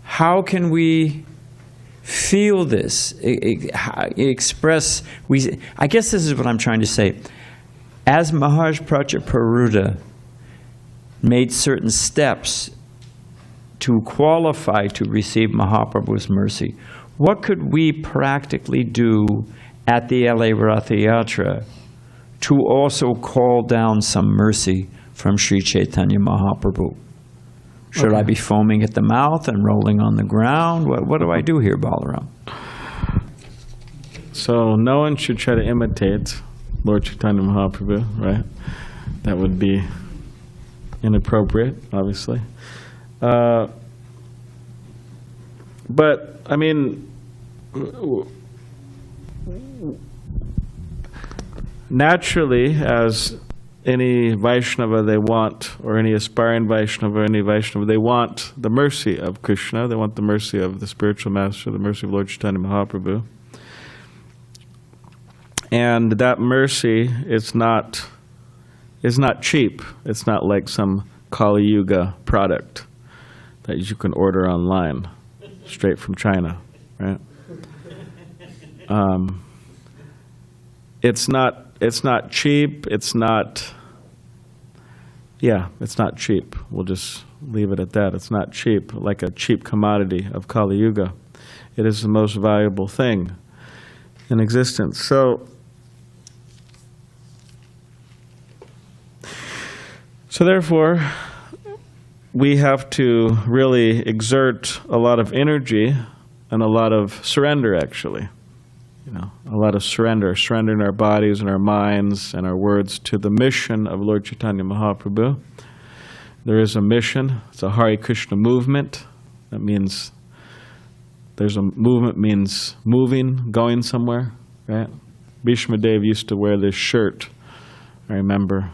how can we feel this, express? I guess this is what I'm trying to say. As Maharaj Prataparudra made certain steps to qualify to receive Mahaprabhu's mercy, what could we practically do at the LA Ratha Yatra to also call down some mercy from Śrī Chaitanya Mahāprabhu? Should I be foaming at the mouth and rolling on the ground? What do I do here, Balaram? So no one should try to imitate Lord Chaitanya Mahāprabhu, right? That would be inappropriate, obviously. But, I mean, naturally, as any Vaishnava they want, or any aspiring Vaishnava, or any Vaishnava, they want the mercy of Krishna, they want the mercy of the spiritual master, the mercy of Lord Chaitanya Mahāprabhu. And that mercy is not cheap. It's not like some Kali Yuga product that you can order online, straight from China, right? It's not cheap. It's not cheap. We'll just leave it at that. It's not cheap, like a cheap commodity of Kali Yuga. It is the most valuable thing in existence. So therefore, we have to really exert a lot of energy and a lot of surrender, actually. A lot of surrendering our bodies and our minds and our words to the mission of Lord Chaitanya Mahāprabhu. There is a mission. It's a Hare Krishna movement. That means there's a movement, means moving, going somewhere, right? Bhishma Dev used to wear this shirt, I remember.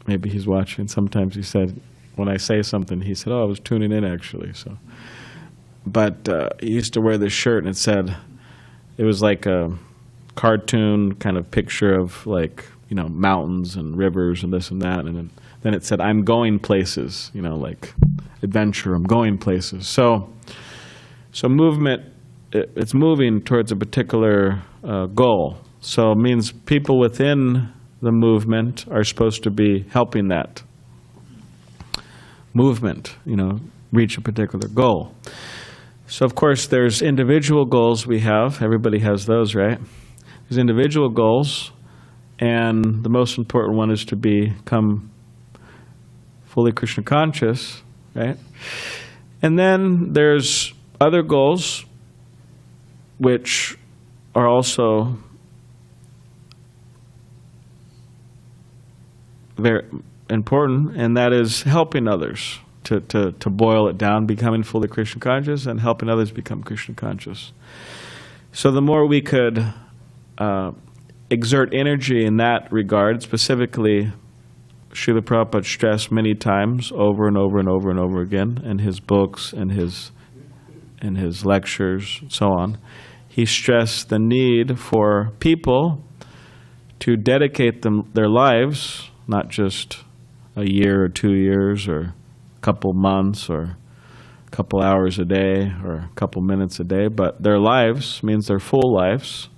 Maybe he's watching. Sometimes he said, when I say something, he said, "Oh, I was tuning in, actually." But he used to wear this shirt, and it was like a cartoon kind of picture of mountains and rivers and this and that. And then it said, "I'm going places," like adventure, I'm going places. So movement, it's moving towards a particular goal. So it means people within the movement are supposed to be helping that movement, reach a particular goal. So of course there's individual goals we have. Everybody has those, right? There's individual goals, and the most important one is to become fully Krishna conscious, right? And then there's other goals which are also very important, and that is helping others to boil it down, becoming fully Krishna conscious and helping others become Krishna conscious. So the more we could exert energy in that regard, specifically Srila Prabhupada stressed many times over and over and over and over again in his books and in his lectures and so on, he stressed the need for people to dedicate their lives, not just a year or 2 years or a couple months or a couple hours a day or a couple minutes a day, but their lives, means their full lives,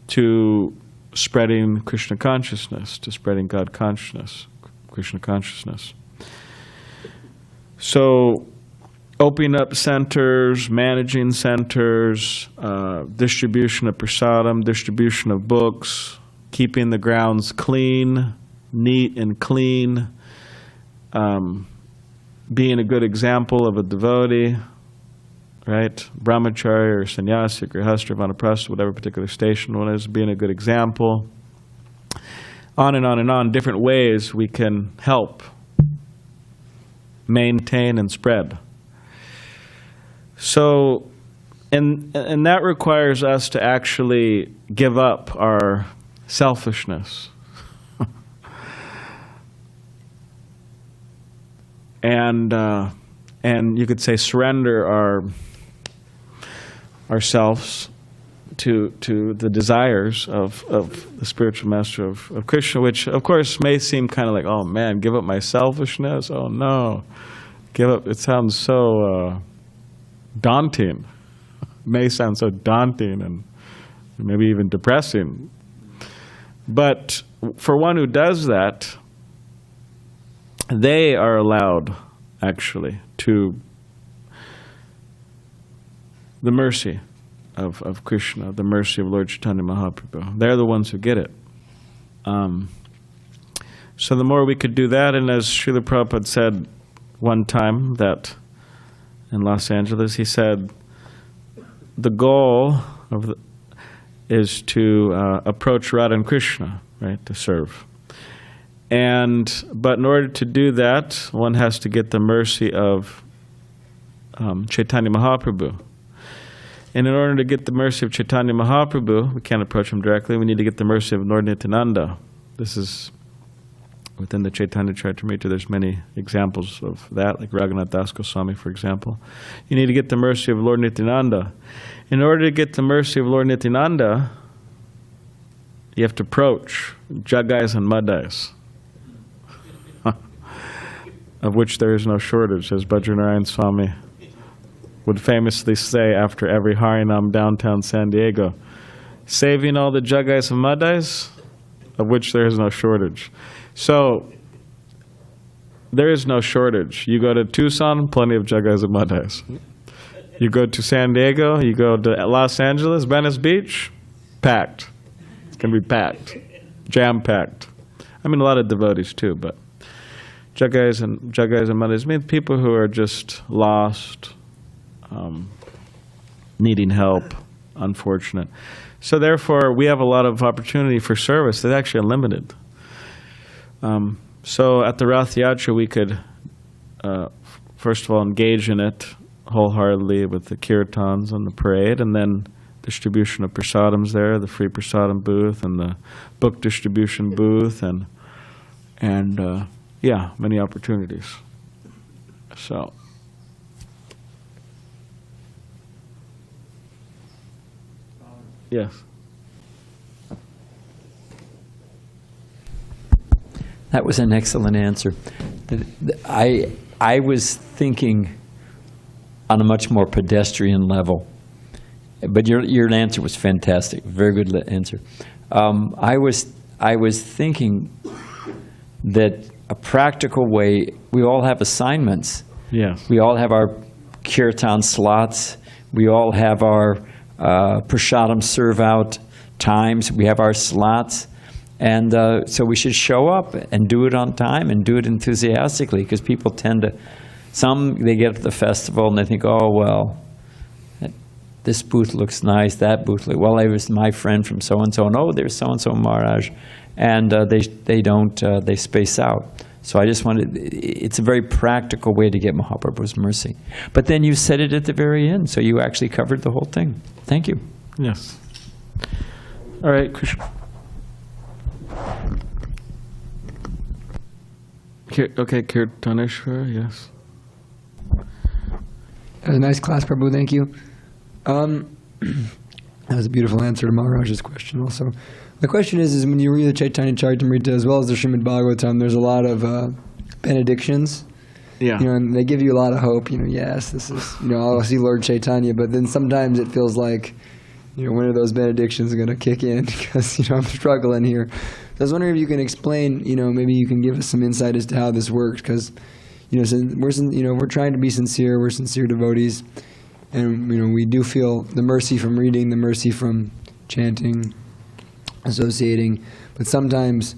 to spreading Krishna consciousness, to spreading God consciousness, Krishna consciousness. So opening up centers, managing centers, distribution of prasadam, distribution of books, keeping the grounds clean, neat and clean, being a good example of a devotee, right? Brahmachari or sannyasi, grihastha, vanaprastha, whatever particular station one is, being a good example. On and on and on, different ways we can help maintain and spread. So, and that requires us to actually give up our selfishness. And you could say surrender ourselves to the desires of the spiritual master of Krishna, which of course may seem kind of like, oh man, give up my selfishness? Oh no, give up, it sounds so daunting. It may sound so daunting and maybe even depressing. But for one who does that, they are allowed actually to the mercy of Krishna, the mercy of Lord Chaitanya Mahāprabhu. They're the ones who get it. So the more we could do that, and as Srila Prabhupada said one time that in Los Angeles, he said, the goal is to approach Radha and Krishna, right, to serve. But in order to do that, one has to get the mercy of Chaitanya Mahāprabhu. And in order to get the mercy of Chaitanya Mahāprabhu, we can't approach him directly, we need to get the mercy of Lord Nityananda. This is within the Chaitanya Charitamrita, there's many examples of that, like Jagannātha Goswami, for example. You need to get the mercy of Lord Nityananda. In order to get the mercy of Lord Nityananda, you have to approach Jagais and Madhas, of which there is no shortage, as Bajranarayan Swami would famously say after every Harinam downtown San Diego, saving all the Jagais and Madhas, of which there is no shortage. So, there is no shortage. You go to Tucson, plenty of Jagais and Madhas. You go to San Diego, you go to Los Angeles, Venice Beach, packed. It's going to be packed, jam-packed. I mean, a lot of devotees too, but Jagais and Madhas mean people who are just lost, needing help, unfortunate. So therefore, we have a lot of opportunity for service that's actually unlimited. So at the Ratha Yatra, we could, first of all, engage in it wholeheartedly with the kīrtans and the parade, and then distribution of prasadams there, the free prasadam booth, and the book distribution booth, and yeah, many opportunities. So. Yes. That was an excellent answer. I was thinking on a much more pedestrian level, but your answer was fantastic. Very good answer. I was thinking that a practical way, we all have assignments. Yes. We all have our kirtan slots. We all have our prasadam serve-out times. We have our slots. And so we should show up and do it on time and do it enthusiastically, because people tend to, they get to the festival and they think, oh, well, this booth looks nice, that booth looks, well, I was my friend from so-and-so, and oh, there's so-and-so Maharaj. And they space out. So I just wanted, it's a very practical way to get Mahaprabhu's mercy. But then you said it at the very end, so you actually covered the whole thing. Thank you. Yes. All right, Krishna. Okay, Kirtaneshwar, yes. That was a nice class, Prabhu, thank you. That was a beautiful answer to Maharaj's question also. The question is when you read the Chaitanya Charitamrita as well as the Srimad Bhagavatam, there's a lot of benedictions. Yeah. And they give you a lot of hope. Yes, this is, I'll see Lord Chaitanya, but then sometimes it feels like, when are those benedictions going to kick in? Because, I'm struggling here. So I was wondering if you can explain, maybe you can give us some insight as to how this works, because, we're trying to be sincere, we're sincere devotees, and, we do feel the mercy from reading, the mercy from chanting, associating, but sometimes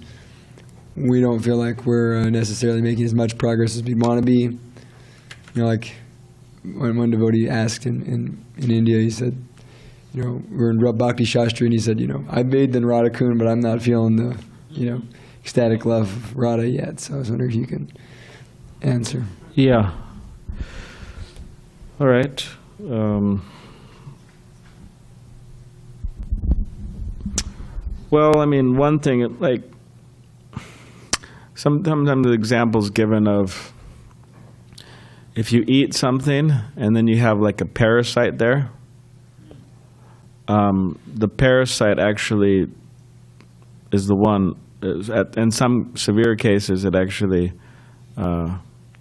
we don't feel like we're necessarily making as much progress as we want to be. Like when one devotee asked in India, he said, we're in Bhakti Shastri, and he said, I bathed in Radha Kund, but I'm not feeling the, ecstatic love of Radha yet. So I was wondering if you can answer. Yeah. All right. Well, I mean, one thing, like, sometimes the example's given of if you eat something and then you have like a parasite there, the parasite actually is the one, in some severe cases, it actually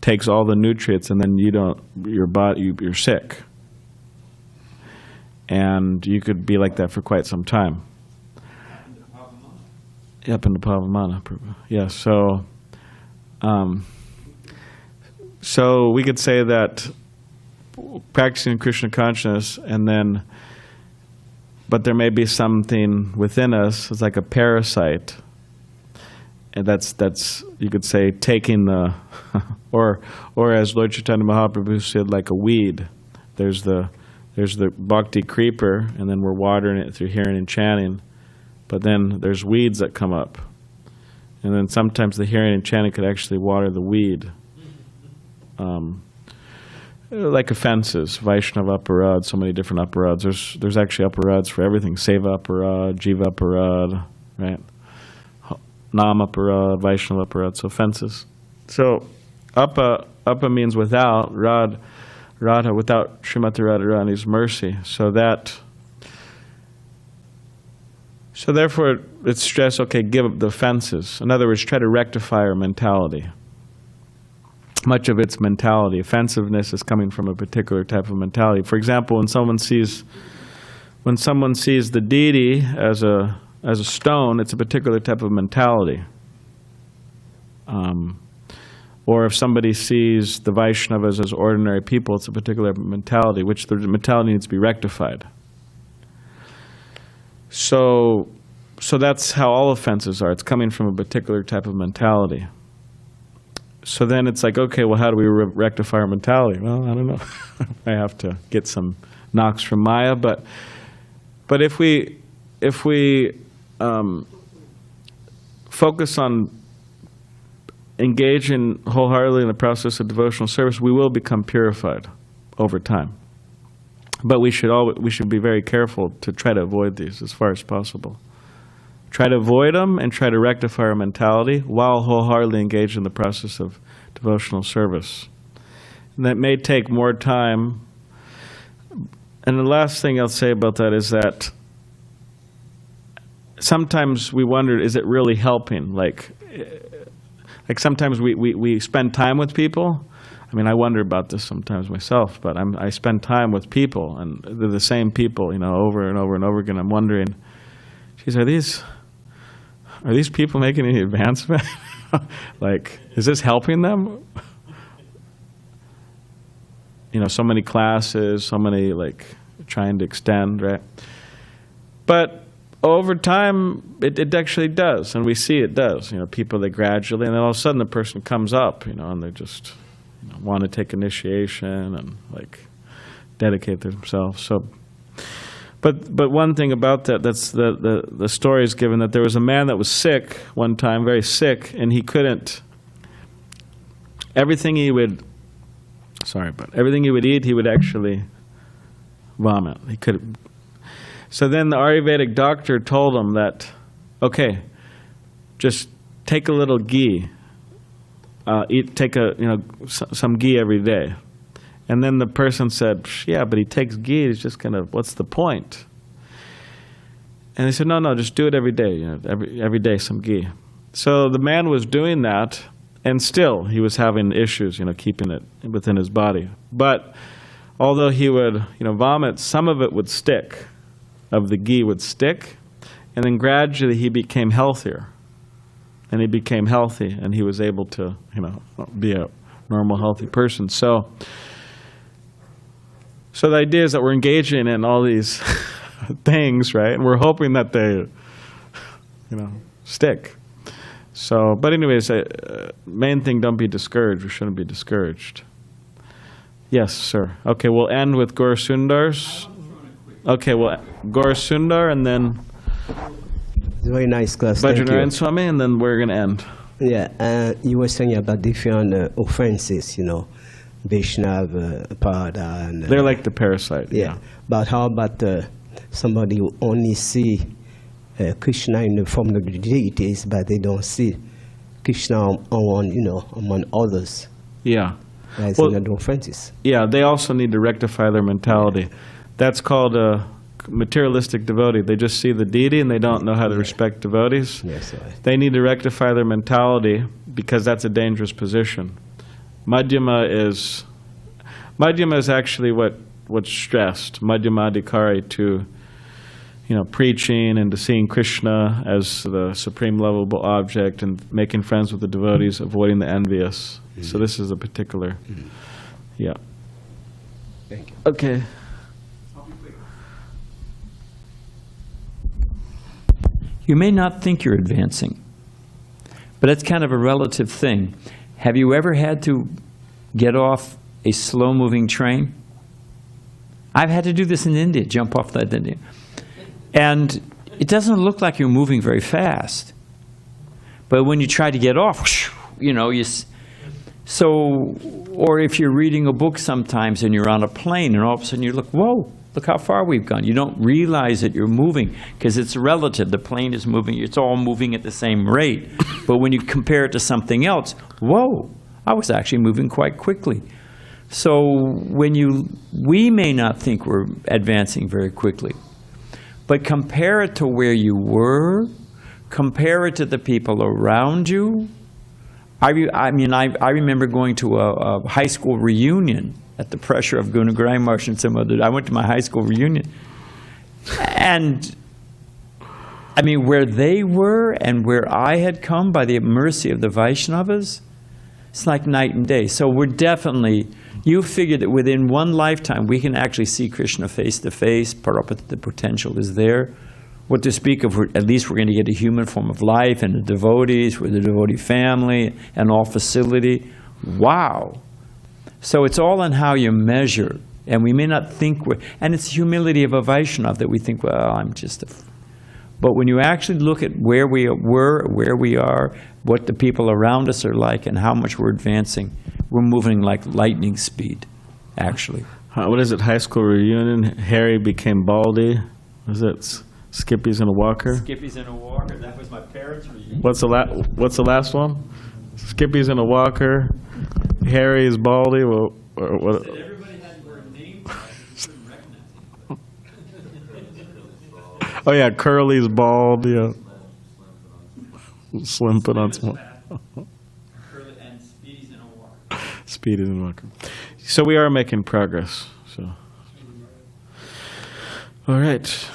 takes all the nutrients, and then you're sick. And you could be like that for quite some time. Up in the Pavamana, yeah. So we could say that practicing Krishna consciousness, but there may be something within us. It's like a parasite, and that's you could say taking the, or as Lord Chaitanya Mahāprabhu said, like a weed. There's the bhakti creeper, and then we're watering it through hearing and chanting. But then there's weeds that come up. And then sometimes the hearing and chanting could actually water the weed. Like offenses, Vaishnava aparad, so many different aparads. There's actually aparads for everything. Seva aparad, Jiva aparad, right? Nam aparad, Vaishnava aparad, so offenses. So Appa means without, Radha, without Srimati Radharani's mercy. So therefore it's stressed, okay, give up the offenses. In other words, try to rectify our mentality. Much of its mentality, offensiveness is coming from a particular type of mentality. For example, when someone sees the deity as a stone, it's a particular type of mentality. Or if somebody sees the Vaishnavas as ordinary people, it's a particular mentality, which the mentality needs to be rectified. So that's how all offenses are. It's coming from a particular type of mentality. So then it's like, okay, well, how do we rectify our mentality? Well, I don't know. I have to get some knocks from Maya, but if we focus on engaging wholeheartedly in the process of devotional service, we will become purified over time. But we should be very careful to try to avoid these as far as possible. Try to avoid them and try to rectify our mentality while wholeheartedly engaged in the process of devotional service. And that may take more time. And the last thing I'll say about that is that sometimes we wonder, is it really helping? Like sometimes we spend time with people. I mean, I wonder about this sometimes myself, but I spend time with people, and they're the same people, over and over and over again. I'm wondering, geez, are these people making any advancement? Like, is this helping them? So many classes, so many, trying to extend, right? But over time, it actually does, and we see it does. People, they gradually, and then all of a sudden the person comes up, and they just want to take initiation and dedicate themselves. So, but one thing about that's the story is given that there was a man that was sick one time, very sick, and he couldn't. Everything he would eat, he would actually vomit. He could. So then the Ayurvedic doctor told him that, okay, just take a little ghee. Take some ghee every day. And then the person said, yeah, but he takes ghee, he's just what's the point? And they said, no, just do it every day, every day some ghee. So the man was doing that, and still he was having issues, keeping it within his body. But although he would, vomit, some of it would stick, of the ghee would stick, and then gradually he became healthier. And he became healthy, and he was able to, be a normal, healthy person. So the idea is that we're engaging in all these things, right? And we're hoping that they, stick. So, but anyways, main thing, don't be discouraged. We shouldn't be discouraged. Yes, sir. Okay, we'll end with Gaur Sundar's. Okay, well, Gaur Sundar, and then very nice class. Thank Bajranaran you. Swami, and then we're going to end. Yeah, you were saying about different offenses, Vaishnava, Pada, and They're like the parasite. yeah. But how about somebody who only see Krishna in the form of the deities, but they don't see Krishna among others? Yeah. That's Well, another offenses. Yeah, they also need to rectify their mentality. That's called a materialistic devotee. They just see the deity and they don't know how to respect devotees. Yes, right. They need to rectify their mentality because that's a dangerous position. Madhyama is actually what's stressed. Madhyama adhikari, to preaching and to seeing Krishna as the supreme lovable object and making friends with the devotees, avoiding the envious. So this is a particular, yeah. Thank you. Okay. You may not think you're advancing, but it's kind of a relative thing. Have you ever had to get off a slow-moving train? I've had to do this in India, jump off that India. And it doesn't look like you're moving very fast. But when you try to get off, you know, so, or if you're reading a book sometimes and you're on a plane and all of a sudden you look, whoa, look how far we've gone. You don't realize that you're moving because it's relative. The plane is moving. It's all moving at the same rate. But when you compare it to something else, whoa, I was actually moving quite quickly. So we may not think we're advancing very quickly, but compare it to where you were, compare it to the people around you. I remember going to a high school reunion at the pressure of Guna Garai Marsh and some other. I went to my high school reunion. And I mean, where they were and where I had come by the mercy of the Vaishnavas, it's like night and day. So we're definitely, you figure that within one lifetime we can actually see Krishna face to face. The potential is there. What to speak of, at least we're going to get a human form of life and the devotees with the devotee family and all facility. Wow. So it's all on how you measure. And we may not think and it's humility of a Vaishnava that we think, well, I'm just a... But when you actually look at where we were, where we are, what the people around us are like, and how much we're advancing, we're moving like lightning speed, actually. What is it, high school reunion? Harry became Baldy. Was it Skippy's in a walker? Skippy's in a walker. That was my parents' reunion. What's the last one? Skippy's in a walker. Harry is Baldy. Well, what? Said everybody had their name tag, you couldn't recognize it. Oh yeah, Curly's bald. Yeah. Slim put on small. Curly and Speedy's in a walker. Speedy's in a walker. So we are making progress. So. All right.